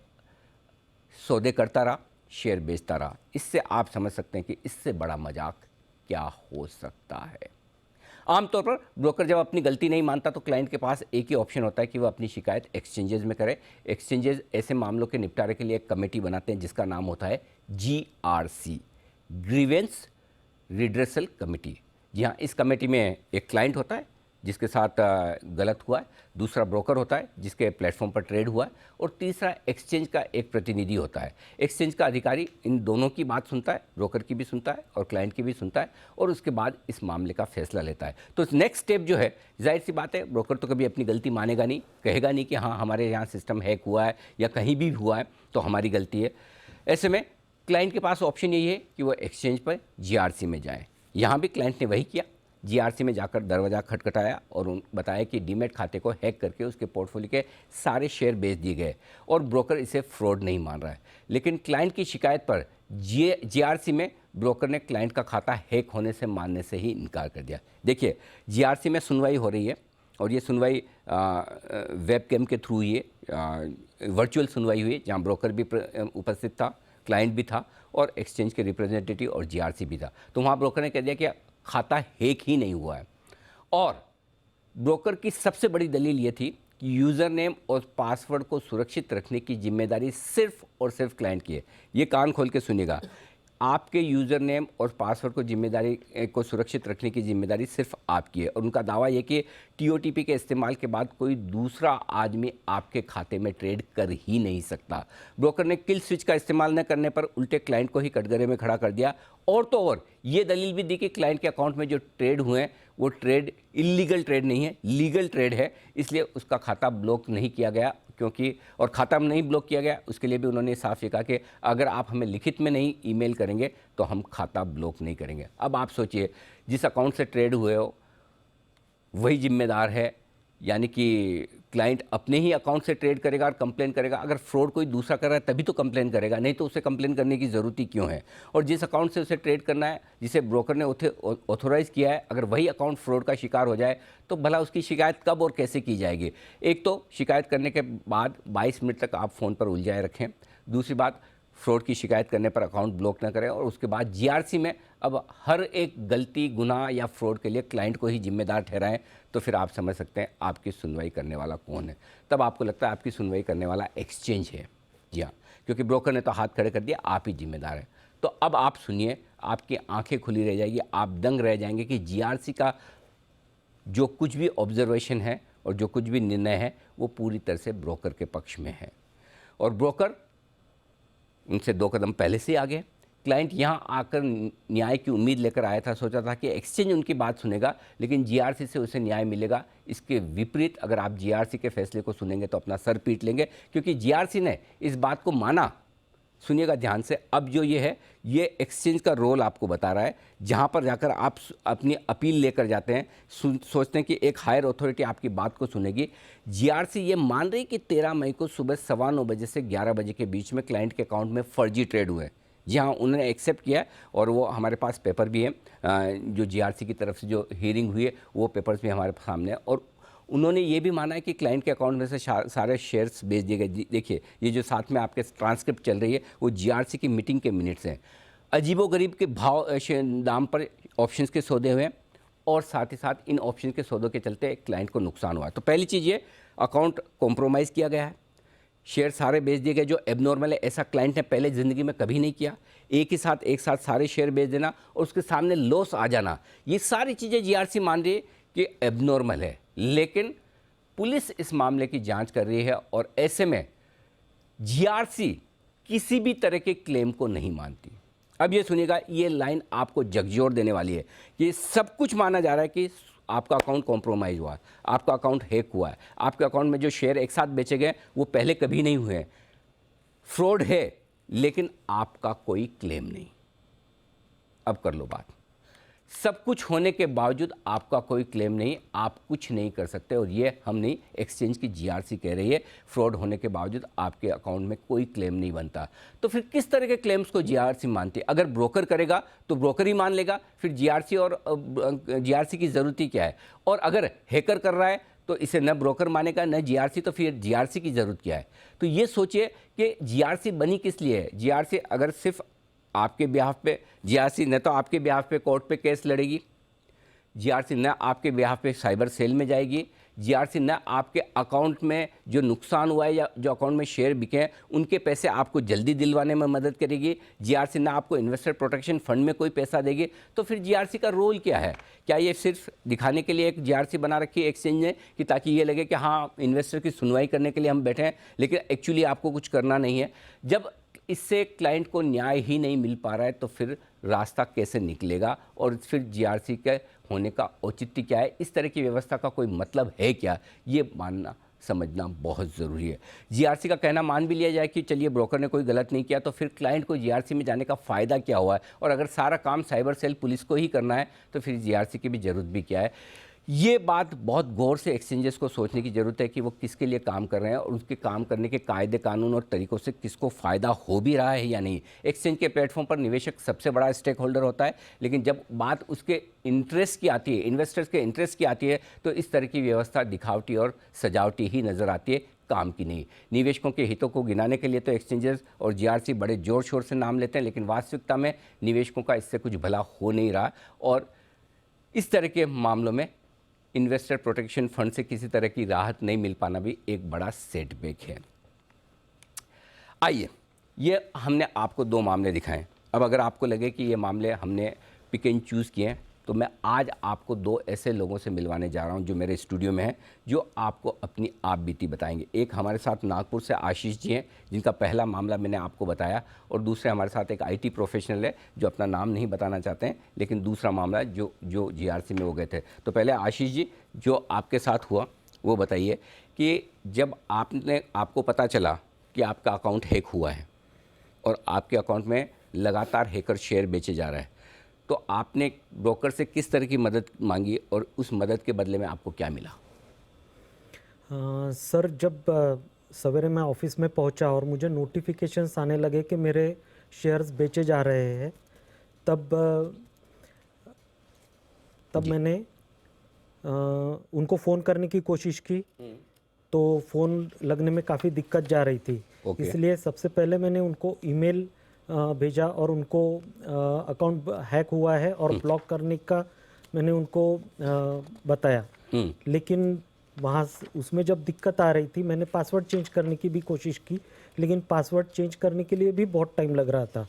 सौदे करता रहा, शेयर बेचता रहा। इससे आप समझ सकते हैं कि इससे बड़ा मजाक क्या हो सकता है। आमतौर पर ब्रोकर जब अपनी गलती नहीं मानता तो क्लाइंट के पास एक ही ऑप्शन होता है कि वह अपनी शिकायत एक्सचेंजेस में करे। एक्सचेंजेस ऐसे मामलों के निपटारे के लिए एक कमेटी बनाते हैं जिसका नाम होता है GRC, ग्रीवेंस रिड्रेसल कमेटी। जी हाँ, इस कमेटी में एक क्लाइंट होता है जिसके साथ गलत हुआ है, दूसरा ब्रोकर होता है जिसके प्लेटफॉर्म पर ट्रेड हुआ है और तीसरा एक्सचेंज का एक प्रतिनिधि होता है। एक्सचेंज का अधिकारी इन दोनों की बात सुनता है, ब्रोकर की भी सुनता है और क्लाइंट की भी सुनता है और उसके बाद इस मामले का फैसला लेता है। तो नेक्स्ट स्टेप जो है, जाहिर सी बात है, ब्रोकर तो कभी अपनी गलती मानेगा नहीं, कहेगा नहीं कि हाँ हमारे यहाँ सिस्टम हैक हुआ है या कहीं भी हुआ है तो हमारी गलती है। ऐसे में क्लाइंट के पास ऑप्शन यही है कि वो एक्सचेंज पर GRC में जाए। यहाँ भी क्लाइंट ने वही किया, GRC में जाकर दरवाज़ा खटखटाया और बताया कि डीमैट खाते को हैक करके उसके पोर्टफोलियो के सारे शेयर बेच दिए गए और ब्रोकर इसे फ्रॉड नहीं मान रहा है। लेकिन क्लाइंट की शिकायत पर GRC में ब्रोकर ने क्लाइंट का खाता हैक होने से मानने से ही इनकार कर दिया। देखिए, GRC में सुनवाई हो रही है और ये सुनवाई वेबकैम के थ्रू ही है, वर्चुअल सुनवाई हुई जहाँ ब्रोकर भी उपस्थित था, क्लाइंट भी था और एक्सचेंज के रिप्रेजेंटेटिव और GRC भी था। तो वहाँ ब्रोकर ने कह दिया कि खाता हैक ही नहीं हुआ है और ब्रोकर की सबसे बड़ी दलील ये थी कि यूज़र नेम और पासवर्ड को सुरक्षित रखने की जिम्मेदारी सिर्फ और सिर्फ क्लाइंट की है। ये कान खोल के सुनिएगा, आपके यूज़र नेम और पासवर्ड को जिम्मेदारी को सुरक्षित रखने की जिम्मेदारी सिर्फ आपकी है। और उनका दावा यह कि टीओटीपी के इस्तेमाल के बाद कोई दूसरा आदमी आपके खाते में ट्रेड कर ही नहीं सकता। ब्रोकर ने किल स्विच का इस्तेमाल न करने पर उल्टे क्लाइंट को ही कटघरे में खड़ा कर दिया। और तो और ये दलील भी दी कि क्लाइंट के अकाउंट में जो ट्रेड हुए हैं वो ट्रेड इलीगल ट्रेड नहीं है, लीगल ट्रेड है, इसलिए उसका खाता ब्लॉक नहीं किया गया। क्योंकि और खाता नहीं ब्लॉक किया गया, उसके लिए भी उन्होंने साफ ये कहा कि अगर आप हमें लिखित में नहीं ईमेल करेंगे तो हम खाता ब्लॉक नहीं करेंगे। अब आप सोचिए, जिस अकाउंट से ट्रेड हुए हो वही जिम्मेदार है, यानी कि क्लाइंट अपने ही अकाउंट से ट्रेड करेगा और कंप्लेन करेगा। अगर फ्रॉड कोई दूसरा कर रहा है तभी तो कंप्लेन करेगा, नहीं तो उसे कंप्लेन करने की ज़रूरत ही क्यों है। और जिस अकाउंट से उसे ट्रेड करना है, जिसे ब्रोकर ने ऑथोराइज़ किया है, अगर वही अकाउंट फ्रॉड का शिकार हो जाए तो भला उसकी शिकायत कब और कैसे की जाएगी। एक तो शिकायत करने के बाद 22 मिनट तक आप फ़ोन पर उलझाए रखें, दूसरी बात फ्रॉड की शिकायत करने पर अकाउंट ब्लॉक ना करें, और उसके बाद जीआरसी में अब हर एक गलती, गुनाह या फ्रॉड के लिए क्लाइंट को ही जिम्मेदार ठहराएं, तो फिर आप समझ सकते हैं आपकी सुनवाई करने वाला कौन है। तब आपको लगता है आपकी सुनवाई करने वाला एक्सचेंज है। जी हाँ, क्योंकि ब्रोकर ने तो हाथ खड़े कर दिया, आप ही जिम्मेदार हैं। तो अब आप सुनिए, आपकी आंखें खुली रह जाएगी, आप दंग रह जाएंगे कि जीआरसी का जो कुछ भी ऑब्जर्वेशन है और जो कुछ भी निर्णय है वो पूरी तरह से ब्रोकर के पक्ष में है। और ब्रोकर उनसे 2 कदम पहले से आ गए। क्लाइंट यहाँ आकर न्याय की उम्मीद लेकर आया था, सोचा था कि एक्सचेंज उनकी बात सुनेगा, लेकिन जीआरसी से उसे न्याय मिलेगा। इसके विपरीत अगर आप जीआरसी के फैसले को सुनेंगे तो अपना सर पीट लेंगे, क्योंकि जीआरसी ने इस बात को माना। सुनिएगा ध्यान से, अब जो ये है, ये एक्सचेंज का रोल आपको बता रहा है, जहाँ पर जाकर आप अपनी अपील लेकर जाते हैं, सोचते हैं कि एक हायर अथॉरिटी आपकी बात को सुनेगी। जीआरसी ये मान रही कि 13 मई को सुबह 9:15 बजे से 11 बजे के बीच में क्लाइंट के अकाउंट में फर्जी ट्रेड हुए। जी हाँ, उन्होंने एक्सेप्ट किया, और वो हमारे पास पेपर भी है, जो जीआरसी की तरफ से जो हियरिंग हुई है वो पेपर्स भी हमारे सामने है। और उन्होंने ये भी माना है कि क्लाइंट के अकाउंट में से सारे शेयर्स बेच दिए गए। देखिए, ये जो साथ में आपके ट्रांसक्रिप्ट चल रही है वो जीआरसी की मीटिंग के मिनट्स हैं। अजीबोगरीब के भाव दाम पर ऑप्शंस के सौदे हुए, और साथ ही साथ इन ऑप्शन के सौदों के चलते क्लाइंट को नुकसान हुआ है। तो पहली चीज़ ये, अकाउंट कॉम्प्रोमाइज़ किया गया है, शेयर सारे बेच दिए गए, जो एबनॉर्मल है, ऐसा क्लाइंट ने पहले ज़िंदगी में कभी नहीं किया। एक साथ सारे शेयर बेच देना और उसके सामने लॉस आ जाना, ये सारी चीज़ें जीआरसी मान रही है कि एबनॉर्मल है। लेकिन पुलिस इस मामले की जांच कर रही है, और ऐसे में जीआरसी किसी भी तरह के क्लेम को नहीं मानती। अब ये सुनिएगा, ये लाइन आपको झकझोर देने वाली है कि सब कुछ माना जा रहा है कि आपका अकाउंट कॉम्प्रोमाइज़ हुआ है, आपका अकाउंट हैक हुआ है, आपके अकाउंट में जो शेयर एक साथ बेचे गए वो पहले कभी नहीं हुए हैं, फ्रॉड है, लेकिन आपका कोई क्लेम नहीं। अब कर लो बात, सब कुछ होने के बावजूद आपका कोई क्लेम नहीं, आप कुछ नहीं कर सकते। और ये हम नहीं, एक्सचेंज की जीआरसी कह रही है, फ्रॉड होने के बावजूद आपके अकाउंट में कोई क्लेम नहीं बनता। तो फिर किस तरह के क्लेम्स को जीआरसी मानती है? अगर ब्रोकर करेगा तो ब्रोकर ही मान लेगा, फिर जीआरसी और जीआरसी की ज़रूरत ही क्या है? और अगर हैकर कर रहा है तो इसे न ब्रोकर मानेगा न जीआरसी, तो फिर जीआरसी की ज़रूरत क्या है? तो ये सोचिए कि जीआरसी बनी किस लिए है। जीआरसी अगर सिर्फ आपके बिहाफ पे, जीआरसी न तो आपके बिहाफ पे कोर्ट पे केस लड़ेगी, जीआरसी न आपके बिहाफ पे साइबर सेल में जाएगी, जीआरसी न आपके अकाउंट में जो नुकसान हुआ है या जो अकाउंट में शेयर बिके हैं उनके पैसे आपको जल्दी दिलवाने में मदद करेगी, जीआरसी न आपको इन्वेस्टर प्रोटेक्शन फंड में कोई पैसा देगी। तो फिर जीआरसी का रोल क्या है? क्या ये सिर्फ दिखाने के लिए एक जीआरसी बना रखी है एक्सचेंज ने कि ताकि ये लगे कि हाँ, इन्वेस्टर की सुनवाई करने के लिए हम बैठे हैं, लेकिन एक्चुअली आपको कुछ करना नहीं है? जब इससे क्लाइंट को न्याय ही नहीं मिल पा रहा है तो फिर रास्ता कैसे निकलेगा, और फिर जीआरसी के होने का औचित्य क्या है? इस तरह की व्यवस्था का कोई मतलब है क्या? ये मानना समझना बहुत ज़रूरी है। जीआरसी का कहना मान भी लिया जाए कि चलिए ब्रोकर ने कोई गलत नहीं किया, तो फिर क्लाइंट को जीआरसी में जाने का फ़ायदा क्या हुआ है? और अगर सारा काम साइबर सेल पुलिस को ही करना है तो फिर जीआरसी की भी ज़रूरत भी क्या है? ये बात बहुत गौर से एक्सचेंजेस को सोचने की ज़रूरत है कि वो किसके लिए काम कर रहे हैं, और उसके काम करने के कायदे कानून और तरीक़ों से किसको फ़ायदा हो भी रहा है या नहीं। एक्सचेंज के प्लेटफॉर्म पर निवेशक सबसे बड़ा स्टेक होल्डर होता है, लेकिन जब बात उसके इंटरेस्ट की आती है, इन्वेस्टर्स के इंटरेस्ट की आती है, तो इस तरह की व्यवस्था दिखावटी और सजावटी ही नज़र आती है, काम की नहीं। निवेशकों के हितों को गिनाने के लिए तो एक्सचेंजेस और जीआरसी बड़े ज़ोर शोर से नाम लेते हैं, लेकिन वास्तविकता में निवेशकों का इससे कुछ भला हो नहीं रहा। और इस तरह के मामलों में इन्वेस्टर प्रोटेक्शन फंड से किसी तरह की राहत नहीं मिल पाना भी एक बड़ा सेटबैक है। आइए, ये हमने आपको 2 मामले दिखाए। अब अगर आपको लगे कि ये मामले हमने पिक एंड चूज़ किए हैं, तो मैं आज आपको 2 ऐसे लोगों से मिलवाने जा रहा हूं जो मेरे स्टूडियो में हैं, जो आपको अपनी आप बीती बताएंगे। एक हमारे साथ नागपुर से आशीष जी हैं, जिनका पहला मामला मैंने आपको बताया, और दूसरे हमारे साथ एक IT प्रोफेशनल है जो अपना नाम नहीं बताना चाहते हैं, लेकिन दूसरा मामला जो GRC में वो गए थे। तो पहले आशीष जी, जो आपके साथ हुआ वो बताइए कि जब आपको पता चला कि आपका अकाउंट हैक हुआ है और आपके अकाउंट में लगातार हैकर शेयर बेचे जा रहा है, तो आपने ब्रोकर से किस तरह की मदद मांगी और उस मदद के बदले में आपको क्या मिला? सर, जब सवेरे मैं ऑफिस में पहुंचा और मुझे नोटिफिकेशंस आने लगे कि मेरे शेयर्स बेचे जा रहे हैं, तब मैंने उनको फ़ोन करने की कोशिश की, तो फ़ोन लगने में काफ़ी दिक्कत जा रही थी। इसलिए सबसे पहले मैंने उनको ईमेल भेजा और उनको अकाउंट हैक हुआ है और ब्लॉक करने का मैंने उनको बताया। लेकिन वहाँ उसमें जब दिक्कत आ रही थी, मैंने पासवर्ड चेंज करने की भी कोशिश की, लेकिन पासवर्ड चेंज करने के लिए भी बहुत टाइम लग रहा था।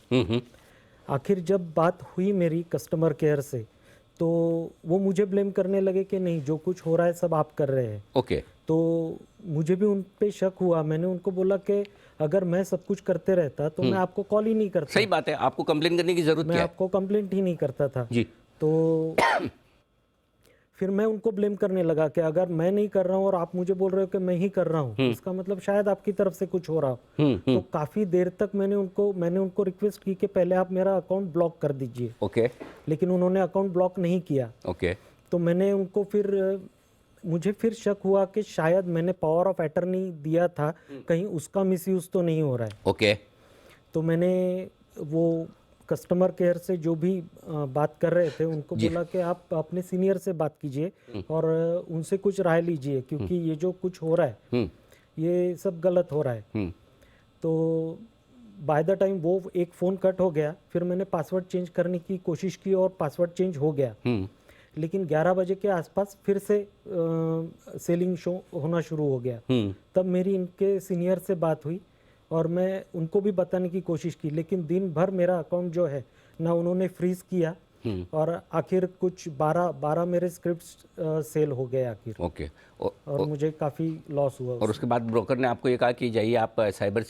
आखिर जब बात हुई मेरी कस्टमर केयर से, तो वो मुझे ब्लेम करने लगे कि नहीं, जो कुछ हो रहा है सब आप कर रहे हैं। तो मुझे भी उन पे शक हुआ। मैंने उनको बोला कि अगर मैं सब कुछ करते रहता तो मैं आपको कॉल ही नहीं करता। सही बात है, आपको कंप्लेन करने की जरूरत मैं आपको कंप्लेंट ही नहीं करता था जी। तो फिर मैं उनको ब्लेम करने लगा कि अगर मैं नहीं कर रहा हूँ और आप मुझे बोल रहे हो कि मैं ही कर रहा हूँ, इसका मतलब शायद आपकी तरफ से कुछ हो रहा हो। तो काफ़ी देर तक मैंने उनको रिक्वेस्ट की कि पहले आप मेरा अकाउंट ब्लॉक कर दीजिए। लेकिन उन्होंने अकाउंट ब्लॉक नहीं किया। तो मैंने उनको मुझे फिर शक हुआ कि शायद मैंने पावर ऑफ अटर्नी दिया था, कहीं उसका मिसयूज तो नहीं हो रहा है। तो मैंने वो कस्टमर केयर से जो भी बात कर रहे थे उनको बोला कि आप अपने सीनियर से बात कीजिए और उनसे कुछ राय लीजिए, क्योंकि ये जो कुछ हो रहा है ये सब गलत हो रहा है। तो बाय द टाइम वो एक फ़ोन कट हो गया, फिर मैंने पासवर्ड चेंज करने की कोशिश की और पासवर्ड चेंज हो गया। लेकिन 11 बजे के आसपास फिर से सेलिंग शो होना शुरू हो गया। तब मेरी इनके सीनियर से बात हुई और मैं उनको भी बताने की कोशिश की, लेकिन दिन भर मेरा अकाउंट जो है ना उन्होंने फ्रीज किया और आखिर कुछ 12 मेरे स्क्रिप्ट्स सेल हो गए आखिर। और मुझे काफ़ी लॉस हुआ। और उसके बाद ब्रोकर ने आपको ये कहा कि जाइए आप साइबर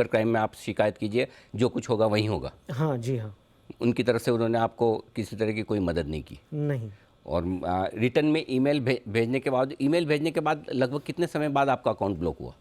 क्राइम में आप शिकायत कीजिए, जो कुछ होगा वही होगा। हाँ जी, हाँ। उनकी तरफ से उन्होंने आपको किसी तरह की कोई मदद नहीं की? नहीं। और रिटर्न में ईमेल भेजने के बाद लगभग कितने समय बाद आपका अकाउंट ब्लॉक हुआ?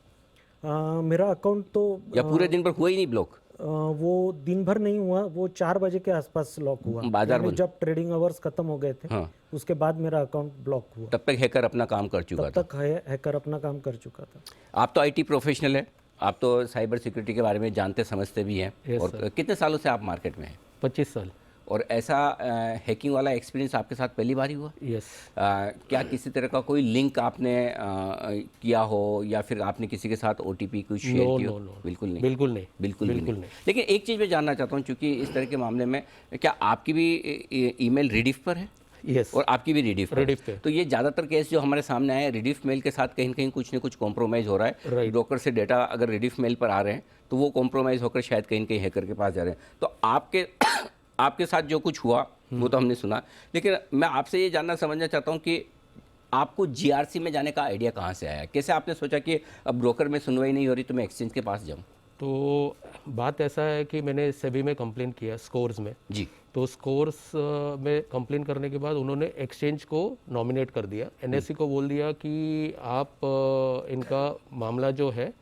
मेरा अकाउंट तो या पूरे दिन भर हुआ ही नहीं ब्लॉक? वो दिन भर नहीं हुआ, वो 4 बजे के आसपास लॉक हुआ। बाजार में जब ट्रेडिंग आवर्स खत्म हो गए थे, उसके बाद मेरा अकाउंट ब्लॉक हुआ। तब तक हैकर अपना काम कर चुका था? तब तक हैकर अपना काम कर चुका था। आप तो IT प्रोफेशनल है, आप तो साइबर सिक्योरिटी के बारे में जानते समझते भी हैं। और कितने सालों से आप मार्केट में हैं? 25 साल। और ऐसा हैकिंग वाला एक्सपीरियंस आपके साथ पहली बार ही हुआ? यस। क्या किसी तरह का कोई लिंक आपने किया हो या फिर आपने किसी के साथ OTP कुछ शेयर किया हो? बिल्कुल नहीं। बिल्कुल नहीं। लेकिन एक चीज़ मैं जानना चाहता हूँ, चूँकि इस तरह के मामले में क्या आपकी भी ईमेल रिडीफ पर है? यस। और आपकी भी रिडीफ पे। तो ये ज़्यादातर केस जो हमारे सामने आए, रिडीफ मेल के साथ कहीं न कहीं कुछ न कुछ कॉम्प्रोमाइज़ हो रहा है। ब्रोकर से डेटा अगर रिडीफ मेल पर आ रहे हैं तो वो कॉम्प्रोमाइज़ होकर शायद कहीं न कहीं हैकर के पास जा रहे हैं। तो आपके साथ जो कुछ हुआ वो तो हमने सुना, लेकिन मैं आपसे ये जानना समझना चाहता हूँ कि आपको GRC में जाने का आइडिया कहाँ से आया? कैसे आपने सोचा कि अब ब्रोकर में सुनवाई नहीं हो रही तो मैं एक्सचेंज के पास जाऊँ? तो बात ऐसा है कि मैंने सेबी में कंप्लेन किया, स्कोर्स में जी। तो स्कोर्स में कंप्लेन करने के बाद उन्होंने एक्सचेंज को नॉमिनेट कर दिया, NSE को बोल दिया कि आप इनका मामला जो है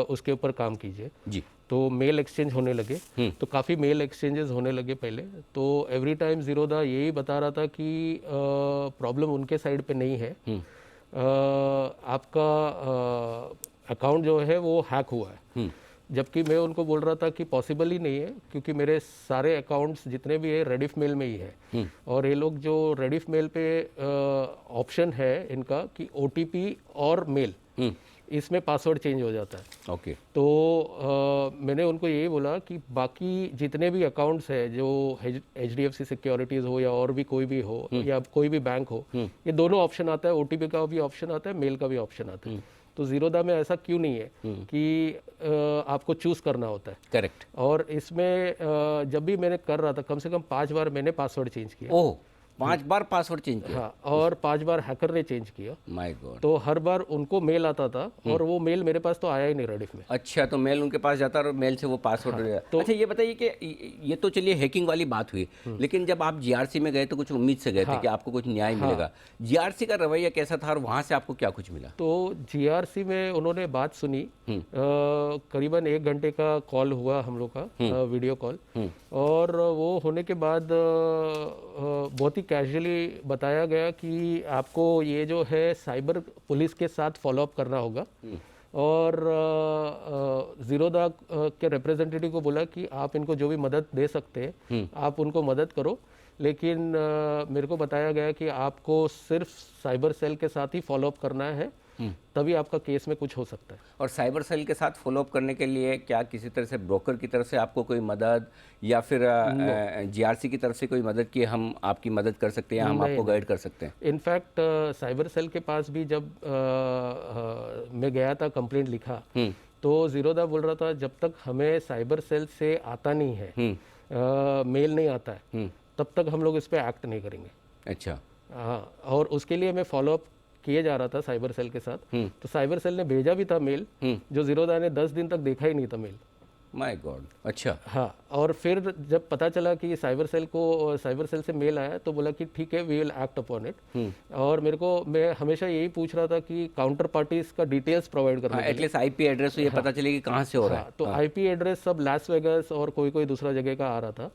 उसके ऊपर काम कीजिए। जी। तो मेल एक्सचेंज होने लगे, तो काफ़ी मेल एक्सचेंजेस होने लगे पहले। तो एवरी टाइम ज़ीरोधा यही बता रहा था कि प्रॉब्लम उनके साइड पे नहीं है, आपका अकाउंट जो है वो हैक हुआ है। जबकि मैं उनको बोल रहा था कि पॉसिबल ही नहीं है, क्योंकि मेरे सारे अकाउंट्स जितने भी है रेडिफ मेल में ही है। और ये लोग जो रेडिफ मेल पे ऑप्शन है इनका कि OTP और मेल इसमें पासवर्ड चेंज हो जाता है। ओके। तो मैंने उनको यही बोला कि बाकी जितने भी अकाउंट्स है जो HDFC सिक्योरिटीज़ हो या और भी कोई भी हो या कोई भी बैंक हो, ये दोनों ऑप्शन आता है, OTP का भी ऑप्शन आता है, मेल का भी ऑप्शन आता है। तो ज़ीरोधा में ऐसा क्यों नहीं है कि आपको चूज़ करना होता है। करेक्ट। और इसमें जब भी मैंने कर रहा था कम से कम 5 बार मैंने पासवर्ड चेंज किया। ओह, 5 बार पासवर्ड चेंज किया? हाँ, और 5 बार हैकर ने चेंज किया। My God. तो हर बार उनको मेल आता था और वो मेल मेरे पास तो आया ही नहीं रेडिफ में। अच्छा, तो मेल उनके पास जाता और मेल से वो पासवर्ड तो अच्छा, ये बताइए कि ये तो चलिए हैकिंग वाली बात हुई, लेकिन जब आप GRC में गए तो कुछ उम्मीद से गए थे कि आपको कुछ न्याय मिलेगा। GRC का रवैया कैसा था और वहाँ से आपको क्या कुछ मिला? तो GRC में उन्होंने बात सुनी, करीबन 1 घंटे का कॉल हुआ हम लोग का, वीडियो कॉल, और वो होने के बाद बहुत ही कैजुअली बताया गया कि आपको ये जो है साइबर पुलिस के साथ फॉलोअप करना होगा। और ज़ीरोधा के रिप्रेजेंटेटिव को बोला कि आप इनको जो भी मदद दे सकते हैं आप उनको मदद करो, लेकिन मेरे को बताया गया कि आपको सिर्फ साइबर सेल के साथ ही फॉलोअप करना है, तभी आपका केस में कुछ हो सकता है। और साइबर सेल के साथ फॉलोअप करने के लिए क्या किसी तरह से ब्रोकर की तरफ से आपको कोई मदद या फिर GRC की तरफ से कोई मदद की हम आपकी मदद कर सकते हैं या हम आपको गाइड कर सकते हैं? इनफैक्ट साइबर सेल के पास भी जब मैं गया था कंप्लेंट लिखा, तो ज़ीरोधा बोल रहा था जब तक हमें साइबर सेल से आता नहीं है, मेल नहीं आता है, तब तक हम लोग इस पर एक्ट नहीं करेंगे। अच्छा। हाँ, और उसके लिए मैं फॉलोअप किए जा रहा था साइबर सेल के साथ। तो साइबर सेल ने भेजा भी था मेल, जो ज़ीरोधा ने 10 दिन तक देखा ही नहीं था मेल। My God. अच्छा। हाँ, और फिर जब पता चला कि साइबर सेल से मेल आया तो बोला कि ठीक है, we will act upon it. और मैं हमेशा यही पूछ रहा था कि काउंटर पार्टीज का डिटेल्स प्रोवाइड करना, एटलीस्ट IP एड्रेस तो ये पता चले कि कहाँ से हो रहा है। तो IP एड्रेस सब लास वेगास और कोई दूसरा जगह का आ रहा था,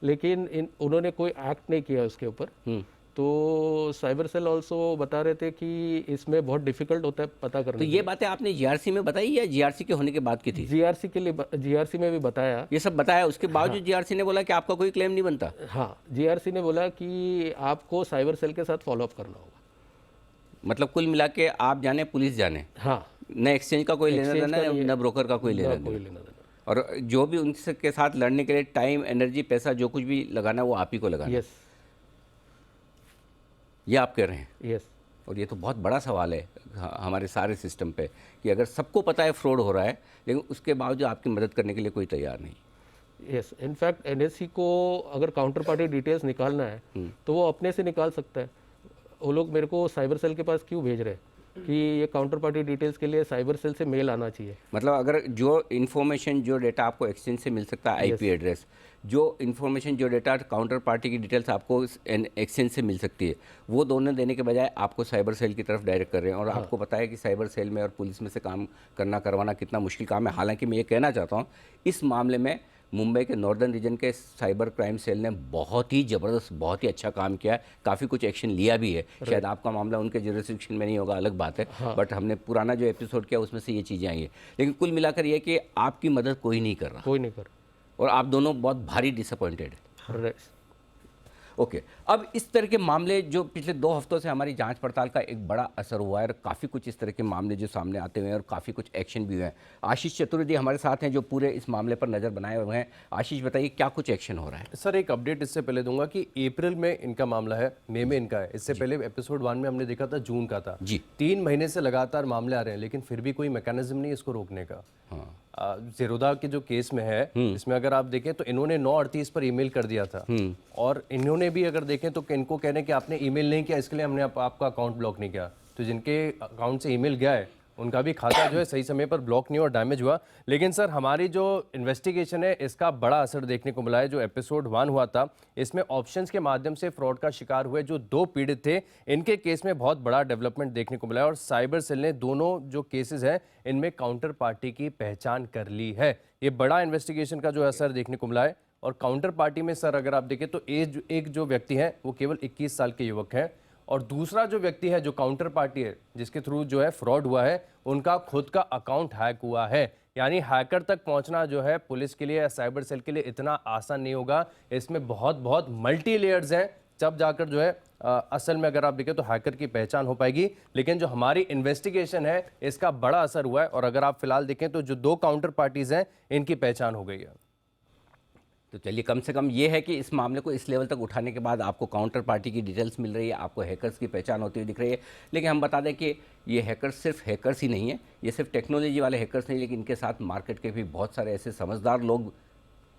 लेकिन उन्होंने कोई एक्ट नहीं किया उसके ऊपर। तो साइबर सेल ऑल्सो बता रहे थे कि इसमें बहुत डिफिकल्ट होता है पता करना। तो ये बातें आपने GRC में बताई या GRC के होने के बाद की थी? GRC में भी बताया, ये सब बताया, उसके बावजूद GRC ने बोला कि आपका कोई क्लेम नहीं बनता? हाँ, GRC ने बोला कि आपको साइबर सेल के साथ फॉलोअप करना होगा। मतलब कुल मिला के आप जाने पुलिस जाने, हाँ, न एक्सचेंज का कोई लेना देना न ब्रोकर का कोई लेना देना, और जो भी उनके साथ लड़ने के लिए टाइम, एनर्जी, पैसा जो कुछ भी लगाना वो आप ही को लगाना। यस, ये आप कह रहे हैं? यस। और ये तो बहुत बड़ा सवाल है हमारे सारे सिस्टम पे कि अगर सबको पता है फ्रॉड हो रहा है, लेकिन उसके बावजूद आपकी मदद करने के लिए कोई तैयार नहीं। यस, इनफैक्ट NSE को अगर काउंटर पार्टी डिटेल्स निकालना है तो वो अपने से निकाल सकता है। वो लोग मेरे को साइबर सेल के पास क्यों भेज रहे हैं कि ये काउंटर पार्टी डिटेल्स के लिए साइबर सेल से मेल आना चाहिए? मतलब अगर जो इन्फॉर्मेशन, जो डेटा आपको एक्सचेंज से मिल सकता है, IP एड्रेस, जो इन्फॉर्मेशन, जो डेटा काउंटर पार्टी की डिटेल्स आपको एक्सचेंज से मिल सकती है, वो दोनों देने के बजाय आपको साइबर सेल की तरफ डायरेक्ट कर रहे हैं। और आपको पता है कि साइबर सेल में और पुलिस में से काम करवाना कितना मुश्किल काम है। हालांकि मैं ये कहना चाहता हूँ, इस मामले में मुंबई के नॉर्दर्न रीजन के साइबर क्राइम सेल ने बहुत ही ज़बरदस्त, बहुत ही अच्छा काम किया है, काफ़ी कुछ एक्शन लिया भी है। शायद आपका मामला उनके जुरिस्डिक्शन में नहीं होगा, अलग बात है, बट हमने पुराना जो एपिसोड किया उसमें से ये चीज़ें आई हैं। लेकिन कुल मिलाकर ये कि आपकी मदद कोई नहीं कर रहा, कोई नहीं कर, और आप दोनों बहुत भारी डिसअपॉइंटेड है। ओके, अब इस तरह के मामले जो पिछले 2 हफ्तों से हमारी जांच पड़ताल का एक बड़ा असर हुआ है, और काफ़ी कुछ इस तरह के मामले जो सामने आते हुए हैं और काफ़ी कुछ एक्शन भी हुए हैं। आशीष चतुर्वेदी हमारे साथ हैं जो पूरे इस मामले पर नज़र बनाए हुए हैं। आशीष, बताइए क्या कुछ एक्शन हो रहा है? सर, एक अपडेट इससे पहले दूंगा कि अप्रैल में इनका मामला है, मई में इनका है। इससे पहले एपिसोड 1 में हमने देखा था जून का था जी। 3 महीने से लगातार मामले आ रहे हैं, लेकिन फिर भी कोई मैकेनिज्म नहीं इसको रोकने का। ज़ीरोधा के जो केस में है, इसमें अगर आप देखें तो इन्होंने 9:38 पर ईमेल कर दिया था, और इन्होंने भी अगर देखें तो इनको कह रहे हैं कि आपने ईमेल नहीं किया, इसके लिए हमने आपका अकाउंट ब्लॉक नहीं किया। तो जिनके अकाउंट से ईमेल गया है उनका भी खाता जो है सही समय पर ब्लॉक नहीं और डैमेज हुआ। लेकिन सर, हमारी जो इन्वेस्टिगेशन है इसका बड़ा असर देखने को मिला है। जो एपिसोड 1 हुआ था, इसमें ऑप्शंस के माध्यम से फ्रॉड का शिकार हुए जो 2 पीड़ित थे, इनके केस में बहुत बड़ा डेवलपमेंट देखने को मिला है, और साइबर सेल ने दोनों जो केसेस हैं इनमें काउंटर पार्टी की पहचान कर ली है। ये बड़ा इन्वेस्टिगेशन का जो असर देखने को मिला है। और काउंटर पार्टी में सर अगर आप देखें तो एक जो व्यक्ति है वो केवल 21 साल के युवक हैं, और दूसरा जो व्यक्ति है जो काउंटर पार्टी है जिसके थ्रू जो है फ्रॉड हुआ है, उनका खुद का अकाउंट हैक हुआ है। यानी हैकर तक पहुंचना जो है पुलिस के लिए या साइबर सेल के लिए इतना आसान नहीं होगा। इसमें बहुत मल्टी लेयर्स हैं, तब जाकर जो है असल में अगर आप देखें तो हैकर की पहचान हो पाएगी। लेकिन जो हमारी इन्वेस्टिगेशन है इसका बड़ा असर हुआ है, और अगर आप फिलहाल देखें तो जो 2 काउंटर पार्टीज हैं इनकी पहचान हो गई है। तो चलिए, कम से कम ये है कि इस मामले को इस लेवल तक उठाने के बाद आपको काउंटर पार्टी की डिटेल्स मिल रही है, आपको हैकर्स की पहचान होती हुई दिख रही है। लेकिन हम बता दें कि ये हैकर्स सिर्फ हैकर्स ही नहीं है, ये सिर्फ टेक्नोलॉजी वाले हैकर्स नहीं, लेकिन इनके साथ मार्केट के भी बहुत सारे ऐसे समझदार लोग,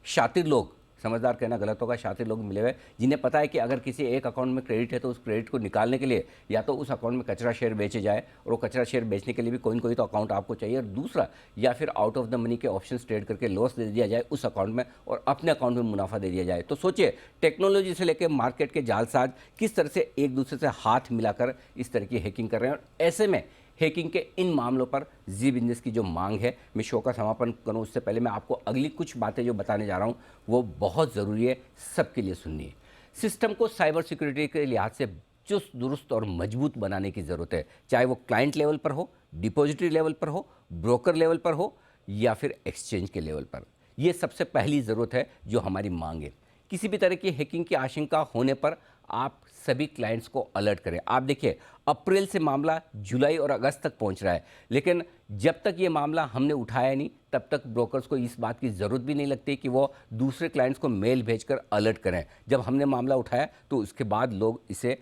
शातिर लोग, समझदार कहना गलत होगा, शातिर लोग मिले हुए, जिन्हें पता है कि अगर किसी एक अकाउंट में क्रेडिट है तो उस क्रेडिट को निकालने के लिए या तो उस अकाउंट में कचरा शेयर बेचे जाए, और वो कचरा शेयर बेचने के लिए भी कोई ना कोई तो अकाउंट आपको चाहिए, और दूसरा या फिर आउट ऑफ द मनी के ऑप्शंस ट्रेड करके लॉस दे दिया जाए उस अकाउंट में और अपने अकाउंट में मुनाफा दे दिया जाए। तो सोचिए, टेक्नोलॉजी से लेकर मार्केट के जालसाज किस तरह से एक दूसरे से हाथ मिलाकर इस तरह की हैकिंग कर रहे हैं। और ऐसे में हैकिंग के इन मामलों पर जी बिजनेस की जो मांग है, मैं शो का समापन करूं उससे पहले मैं आपको अगली कुछ बातें जो बताने जा रहा हूं वो बहुत ज़रूरी है, सबके लिए सुननी है। सिस्टम को साइबर सिक्योरिटी के लिहाज से चुस्त दुरुस्त और मजबूत बनाने की ज़रूरत है, चाहे वो क्लाइंट लेवल पर हो, डिपॉजिटरी लेवल पर हो, ब्रोकर लेवल पर हो या फिर एक्सचेंज के लेवल पर। ये सबसे पहली ज़रूरत है जो हमारी मांग है। किसी भी तरह की हैकिंग की आशंका होने पर आप सभी क्लाइंट्स को अलर्ट करें। आप देखिए, अप्रैल से मामला जुलाई और अगस्त तक पहुंच रहा है, लेकिन जब तक ये मामला हमने उठाया नहीं तब तक ब्रोकर्स को इस बात की ज़रूरत भी नहीं लगती कि वो दूसरे क्लाइंट्स को मेल भेजकर अलर्ट करें। जब हमने मामला उठाया तो उसके बाद लोग इसे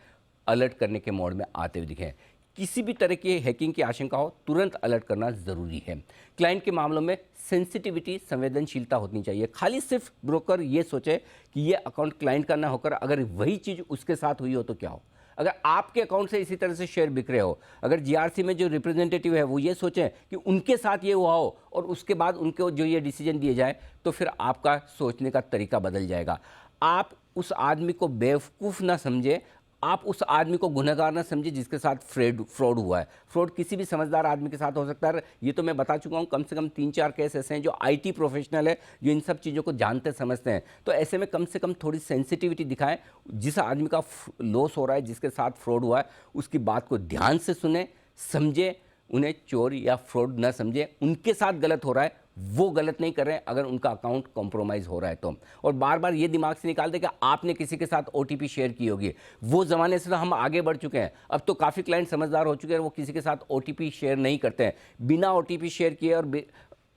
अलर्ट करने के मोड में आते हुए दिखे। किसी भी तरह की हैकिंग की आशंका हो, तुरंत अलर्ट करना ज़रूरी है। क्लाइंट के मामलों में सेंसिटिविटी, संवेदनशीलता होनी चाहिए। खाली सिर्फ ब्रोकर ये सोचे कि ये अकाउंट क्लाइंट का ना होकर अगर वही चीज़ उसके साथ हुई हो तो क्या हो। अगर आपके अकाउंट से इसी तरह से शेयर बिक रहे हो, अगर जीआरसी में जो रिप्रेजेंटेटिव है वो ये सोचें कि उनके साथ ये हुआ हो और उसके बाद उनको जो ये डिसीजन दिए जाए, तो फिर आपका सोचने का तरीका बदल जाएगा। आप उस आदमी को बेवकूफ़ ना समझे, आप उस आदमी को गुनहगार ना समझे जिसके साथ फ्रॉड हुआ है। फ्रॉड किसी भी समझदार आदमी के साथ हो सकता है। ये तो मैं बता चुका हूँ, कम से कम 3-4 केस ऐसे हैं जो आईटी प्रोफेशनल है, जो इन सब चीज़ों को जानते समझते हैं। तो ऐसे में कम से कम थोड़ी सेंसिटिविटी दिखाएं। जिस आदमी का लॉस हो रहा है, जिसके साथ फ्रॉड हुआ है, उसकी बात को ध्यान से सुने, समझे, उन्हें चोर या फ्रॉड ना समझे। उनके साथ गलत हो रहा है, वो गलत नहीं कर रहे हैं अगर उनका अकाउंट कॉम्प्रोमाइज़ हो रहा है तो। और बार बार ये दिमाग से निकाल दे कि आपने किसी के साथ ओटीपी शेयर की होगी। वो ज़माने से तो हम आगे बढ़ चुके हैं। अब तो काफ़ी क्लाइंट समझदार हो चुके हैं, वो किसी के साथ ओटीपी शेयर नहीं करते हैं। बिना ओटीपी शेयर किए और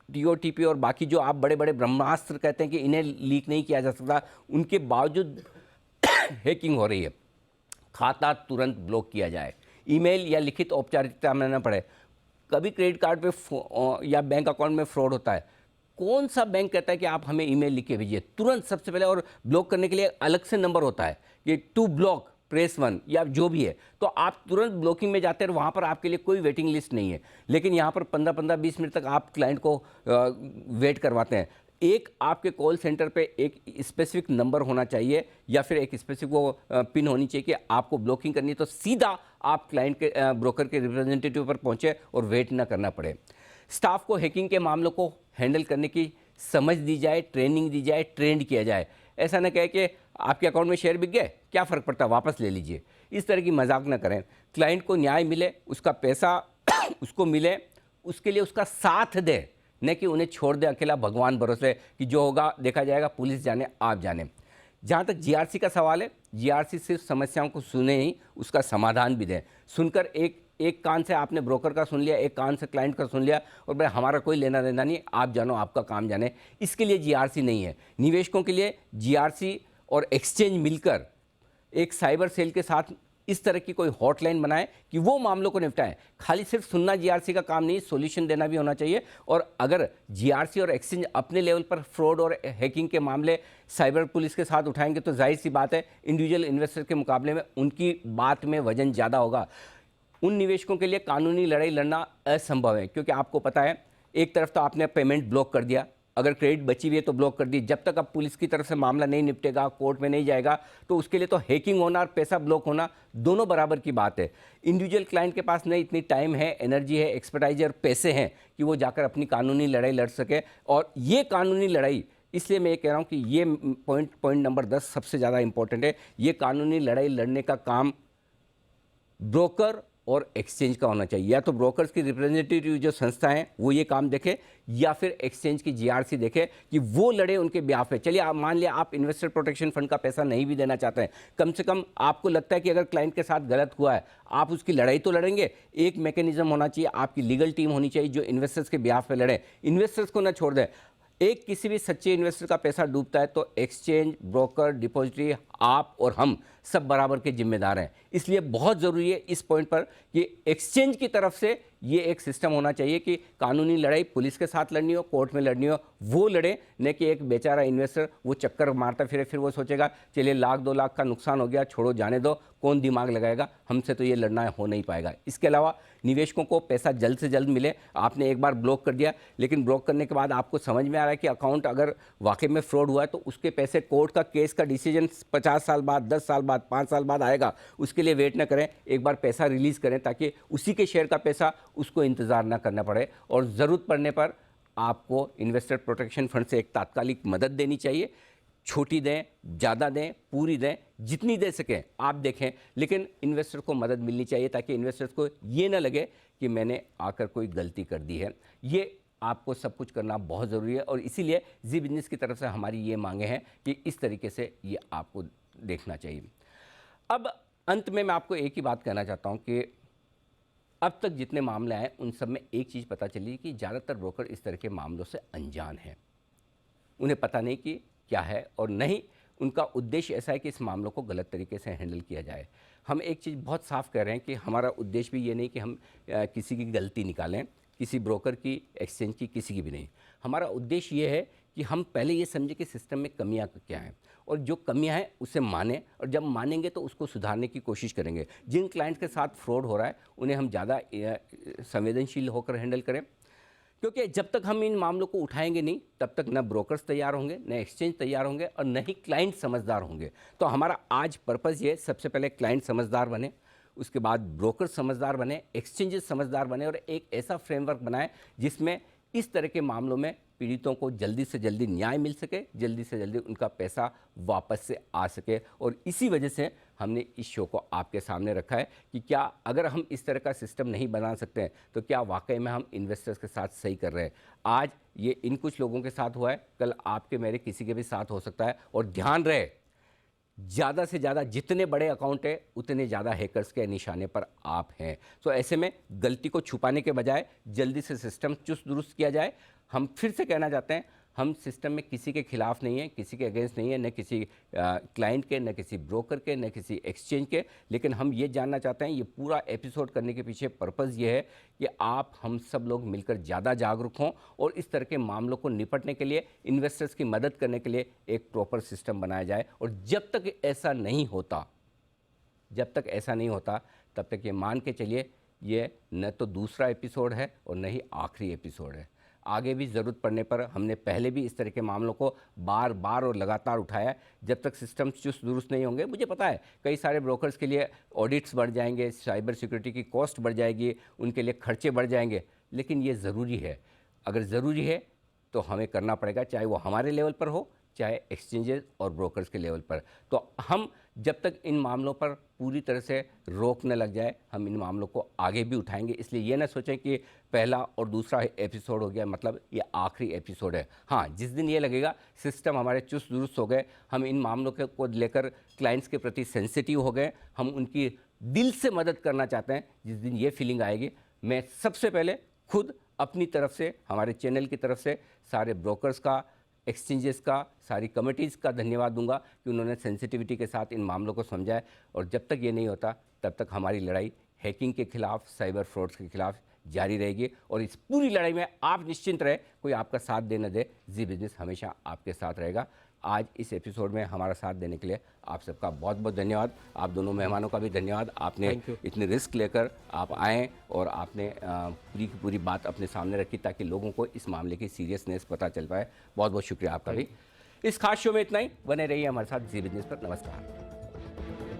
टीओटीपी और बाकी जो आप बड़े बड़े ब्रह्मास्त्र कहते हैं कि इन्हें लीक नहीं किया जा सकता, उनके बावजूद हैकिंग हो रही है। खाता तुरंत ब्लॉक किया जाए, ईमेल या लिखित औपचारिकता में न पड़े। कभी क्रेडिट कार्ड पे या बैंक अकाउंट में फ्रॉड होता है, कौन सा बैंक कहता है कि आप हमें ईमेल लिख के भेजिए? तुरंत सबसे पहले, और ब्लॉक करने के लिए अलग से नंबर होता है कि टू ब्लॉक प्रेस 1 या जो भी है, तो आप तुरंत ब्लॉकिंग में जाते हैं और वहाँ पर आपके लिए कोई वेटिंग लिस्ट नहीं है। लेकिन यहाँ पर 15-20 मिनट तक आप क्लाइंट को वेट करवाते हैं। एक आपके कॉल सेंटर पे एक स्पेसिफिक नंबर होना चाहिए या फिर एक स्पेसिफिक वो पिन होनी चाहिए कि आपको ब्लॉकिंग करनी है, तो सीधा आप क्लाइंट के ब्रोकर के रिप्रेजेंटेटिव पर पहुंचे और वेट ना करना पड़े। स्टाफ को हैकिंग के मामलों को हैंडल करने की समझ दी जाए, ट्रेनिंग दी जाए, ट्रेंड किया जाए। ऐसा ना कहे कि आपके अकाउंट में शेयर बिक गए, क्या फ़र्क पड़ता, वापस ले लीजिए। इस तरह की मजाक ना करें। क्लाइंट को न्याय मिले, उसका पैसा उसको मिले, उसके लिए उसका साथ दे, न कि उन्हें छोड़ दे अकेला भगवान भरोसे कि जो होगा देखा जाएगा, पुलिस जाने आप जाने। जहाँ तक जीआरसी का सवाल है, जीआरसी सिर्फ समस्याओं को सुने ही, उसका समाधान भी दें। सुनकर एक कान से आपने ब्रोकर का सुन लिया, एक कान से क्लाइंट का सुन लिया और भाई हमारा कोई लेना देना नहीं, आप जानो, आपका काम जाने, इसके लिए जीआरसी नहीं है। निवेशकों के लिए जीआरसी और एक्सचेंज मिलकर एक साइबर सेल के साथ इस तरह की कोई हॉटलाइन बनाए कि वो मामलों को निपटाएं। खाली सिर्फ सुनना जीआरसी का काम नहीं, सॉल्यूशन देना भी होना चाहिए। और अगर जीआरसी और एक्सचेंज अपने लेवल पर फ्रॉड और हैकिंग के मामले साइबर पुलिस के साथ उठाएंगे तो जाहिर सी बात है इंडिविजुअल इन्वेस्टर के मुकाबले में उनकी बात में वजन ज़्यादा होगा। उन निवेशकों के लिए कानूनी लड़ाई लड़ना असंभव है, क्योंकि आपको पता है एक तरफ तो आपने पेमेंट ब्लॉक कर दिया, अगर क्रेडिट बची हुई है तो ब्लॉक कर दी। जब तक अब पुलिस की तरफ से मामला नहीं निपटेगा, कोर्ट में नहीं जाएगा, तो उसके लिए तो हैकिंग होना और पैसा ब्लॉक होना दोनों बराबर की बात है। इंडिविजुअल क्लाइंट के पास नहीं इतनी टाइम है, एनर्जी है, एक्सपर्टाइज और पैसे हैं कि वो जाकर अपनी कानूनी लड़ाई लड़ सके। और ये कानूनी लड़ाई, इसलिए मैं ये कह रहा हूँ कि ये पॉइंट नंबर 10 सबसे ज़्यादा इंपॉर्टेंट है। ये कानूनी लड़ाई लड़ने का काम ब्रोकर और एक्सचेंज का होना चाहिए। या तो ब्रोकर्स की रिप्रेजेंटेटिव जो संस्था है वो ये काम देखे, या फिर एक्सचेंज की जीआरसी देखे कि वो लड़े उनके ब्याह पे। चलिए आप मान लिया आप इन्वेस्टर प्रोटेक्शन फंड का पैसा नहीं भी देना चाहते हैं, कम से कम आपको लगता है कि अगर क्लाइंट के साथ गलत हुआ है आप उसकी लड़ाई तो लड़ेंगे। एक मैकेनिज्म होना चाहिए, आपकी लीगल टीम होनी चाहिए जो इन्वेस्टर्स के ब्याह पे लड़े, इन्वेस्टर्स को ना छोड़ दें। एक किसी भी सच्चे इन्वेस्टर का पैसा डूबता है तो एक्सचेंज, ब्रोकर, डिपॉजिटरी, आप और हम सब बराबर के जिम्मेदार हैं। इसलिए बहुत ज़रूरी है इस पॉइंट पर कि एक्सचेंज की तरफ से ये एक सिस्टम होना चाहिए कि कानूनी लड़ाई पुलिस के साथ लड़नी हो, कोर्ट में लड़नी हो, वो लड़े, न कि एक बेचारा इन्वेस्टर वो चक्कर मारता फिर वो सोचेगा चलिए 1-2 लाख का नुकसान हो गया, छोड़ो जाने दो, कौन दिमाग लगाएगा, हमसे तो ये लड़ना हो नहीं पाएगा। इसके अलावा निवेशकों को पैसा जल्द से जल्द मिले। आपने एक बार ब्लॉक कर दिया, लेकिन ब्लॉक करने के बाद आपको समझ में आ रहा है कि अकाउंट अगर वाकई में फ्रॉड हुआ है तो उसके पैसे कोर्ट का केस का डिसीजन 50 साल बाद, 10 साल बाद, 5 साल बाद आएगा, उसके लिए वेट ना करें, एक बार पैसा रिलीज़ करें ताकि उसी के शेयर का पैसा उसको इंतज़ार ना करना पड़े। और ज़रूरत पड़ने पर आपको इन्वेस्टर प्रोटेक्शन फंड से एक तात्कालिक मदद देनी चाहिए। छोटी दें, ज़्यादा दें, पूरी दें, जितनी दे सकें आप देखें, लेकिन इन्वेस्टर को मदद मिलनी चाहिए ताकि इन्वेस्टर्स को ये ना लगे कि मैंने आकर कोई गलती कर दी है। ये आपको सब कुछ करना बहुत ज़रूरी है और इसीलिए जी बिजनेस की तरफ से हमारी ये मांगे हैं कि इस तरीके से ये आपको देखना चाहिए। अब अंत में मैं आपको एक ही बात कहना चाहता हूँ कि अब तक जितने मामले आए उन सब में एक चीज़ पता चली कि ज़्यादातर ब्रोकर इस तरह के मामलों से अनजान हैं। उन्हें पता नहीं कि क्या है और नहीं उनका उद्देश्य ऐसा है कि इस मामलों को गलत तरीके से हैंडल किया जाए। हम एक चीज़ बहुत साफ कह रहे हैं कि हमारा उद्देश्य भी ये नहीं कि हम किसी की गलती निकालें, किसी ब्रोकर की, एक्सचेंज की, किसी की भी नहीं। हमारा उद्देश्य ये है कि हम पहले ये समझें कि सिस्टम में कमियां क्या हैं और जो कमियां हैं उसे मानें, और जब मानेंगे तो उसको सुधारने की कोशिश करेंगे। जिन क्लाइंट के साथ फ्रॉड हो रहा है उन्हें हम ज़्यादा संवेदनशील होकर हैंडल करें, क्योंकि जब तक हम इन मामलों को उठाएंगे नहीं तब तक न ब्रोकर्स तैयार होंगे, न एक्सचेंज तैयार होंगे और न ही क्लाइंट समझदार होंगे। तो हमारा आज पर्पज़ ये, सबसे पहले क्लाइंट समझदार बने, उसके बाद ब्रोकर समझदार बने, एक्सचेंजेस समझदार बने और एक ऐसा फ्रेमवर्क बनाए जिसमें इस तरह के मामलों में पीड़ितों को जल्दी से जल्दी न्याय मिल सके, जल्दी से जल्दी उनका पैसा वापस से आ सके। और इसी वजह से हमने इस शो को आपके सामने रखा है कि क्या अगर हम इस तरह का सिस्टम नहीं बना सकते हैं तो क्या वाकई में हम इन्वेस्टर्स के साथ सही कर रहे हैं। आज ये इन कुछ लोगों के साथ हुआ है, कल आपके मेरे किसी के भी साथ हो सकता है। और ध्यान रहे, ज़्यादा से ज़्यादा जितने बड़े अकाउंट है उतने ज़्यादा हैकर्स के निशाने पर आप हैं। तो ऐसे में गलती को छुपाने के बजाय जल्दी से सिस्टम चुस्त दुरुस्त किया जाए। हम फिर से कहना चाहते हैं, हम सिस्टम में किसी के खिलाफ नहीं है, किसी के अगेंस्ट नहीं है, न किसी क्लाइंट के, न किसी ब्रोकर के, न किसी एक्सचेंज के। लेकिन हम ये जानना चाहते हैं, ये पूरा एपिसोड करने के पीछे पर्पज़ ये है कि आप हम सब लोग मिलकर ज़्यादा जागरूक हों और इस तरह के मामलों को निपटने के लिए, इन्वेस्टर्स की मदद करने के लिए एक प्रॉपर सिस्टम बनाया जाए। और जब तक ऐसा नहीं होता तब तक ये मान के चलिए, ये न तो दूसरा एपिसोड है और न ही आखिरी एपिसोड है। आगे भी ज़रूरत पड़ने पर, हमने पहले भी इस तरह के मामलों को बार बार और लगातार उठाया। जब तक सिस्टम चुस्त दुरुस्त नहीं होंगे, मुझे पता है कई सारे ब्रोकर्स के लिए ऑडिट्स बढ़ जाएंगे, साइबर सिक्योरिटी की कॉस्ट बढ़ जाएगी, उनके लिए खर्चे बढ़ जाएंगे, लेकिन ये ज़रूरी है। अगर ज़रूरी है तो हमें करना पड़ेगा, चाहे वो हमारे लेवल पर हो, चाहे एक्सचेंजेस और ब्रोकर्स के लेवल पर। तो हम जब तक इन मामलों पर पूरी तरह से रोक न लग जाए, हम इन मामलों को आगे भी उठाएंगे। इसलिए ये ना सोचें कि पहला और दूसरा एपिसोड हो गया मतलब ये आखिरी एपिसोड है। हाँ, जिस दिन ये लगेगा सिस्टम हमारे चुस्त दुरुस्त हो गए, हम इन मामलों को लेकर क्लाइंट्स के प्रति सेंसिटिव हो गए, हम उनकी दिल से मदद करना चाहते हैं, जिस दिन ये फीलिंग आएगी, मैं सबसे पहले खुद अपनी तरफ से, हमारे चैनल की तरफ से सारे ब्रोकर्स का, एक्सचेंजेस का, सारी कमिटीज़ का धन्यवाद दूंगा कि उन्होंने सेंसिटिविटी के साथ इन मामलों को समझा है। और जब तक ये नहीं होता तब तक हमारी लड़ाई हैकिंग के खिलाफ, साइबर फ्रॉड्स के खिलाफ जारी रहेगी। और इस पूरी लड़ाई में आप निश्चिंत रहे, कोई आपका साथ दे न दे, जी बिजनेस हमेशा आपके साथ रहेगा। आज इस एपिसोड में हमारा साथ देने के लिए आप सबका बहुत बहुत धन्यवाद। आप दोनों मेहमानों का भी धन्यवाद, आपने इतनी रिस्क लेकर आप आए और आपने पूरी की पूरी बात अपने सामने रखी ताकि लोगों को इस मामले की सीरियसनेस पता चल पाए। बहुत बहुत शुक्रिया आपका भी। इस खास शो में इतना ही, बने रहिए हमारे साथ जी बिजनेस पर। नमस्कार।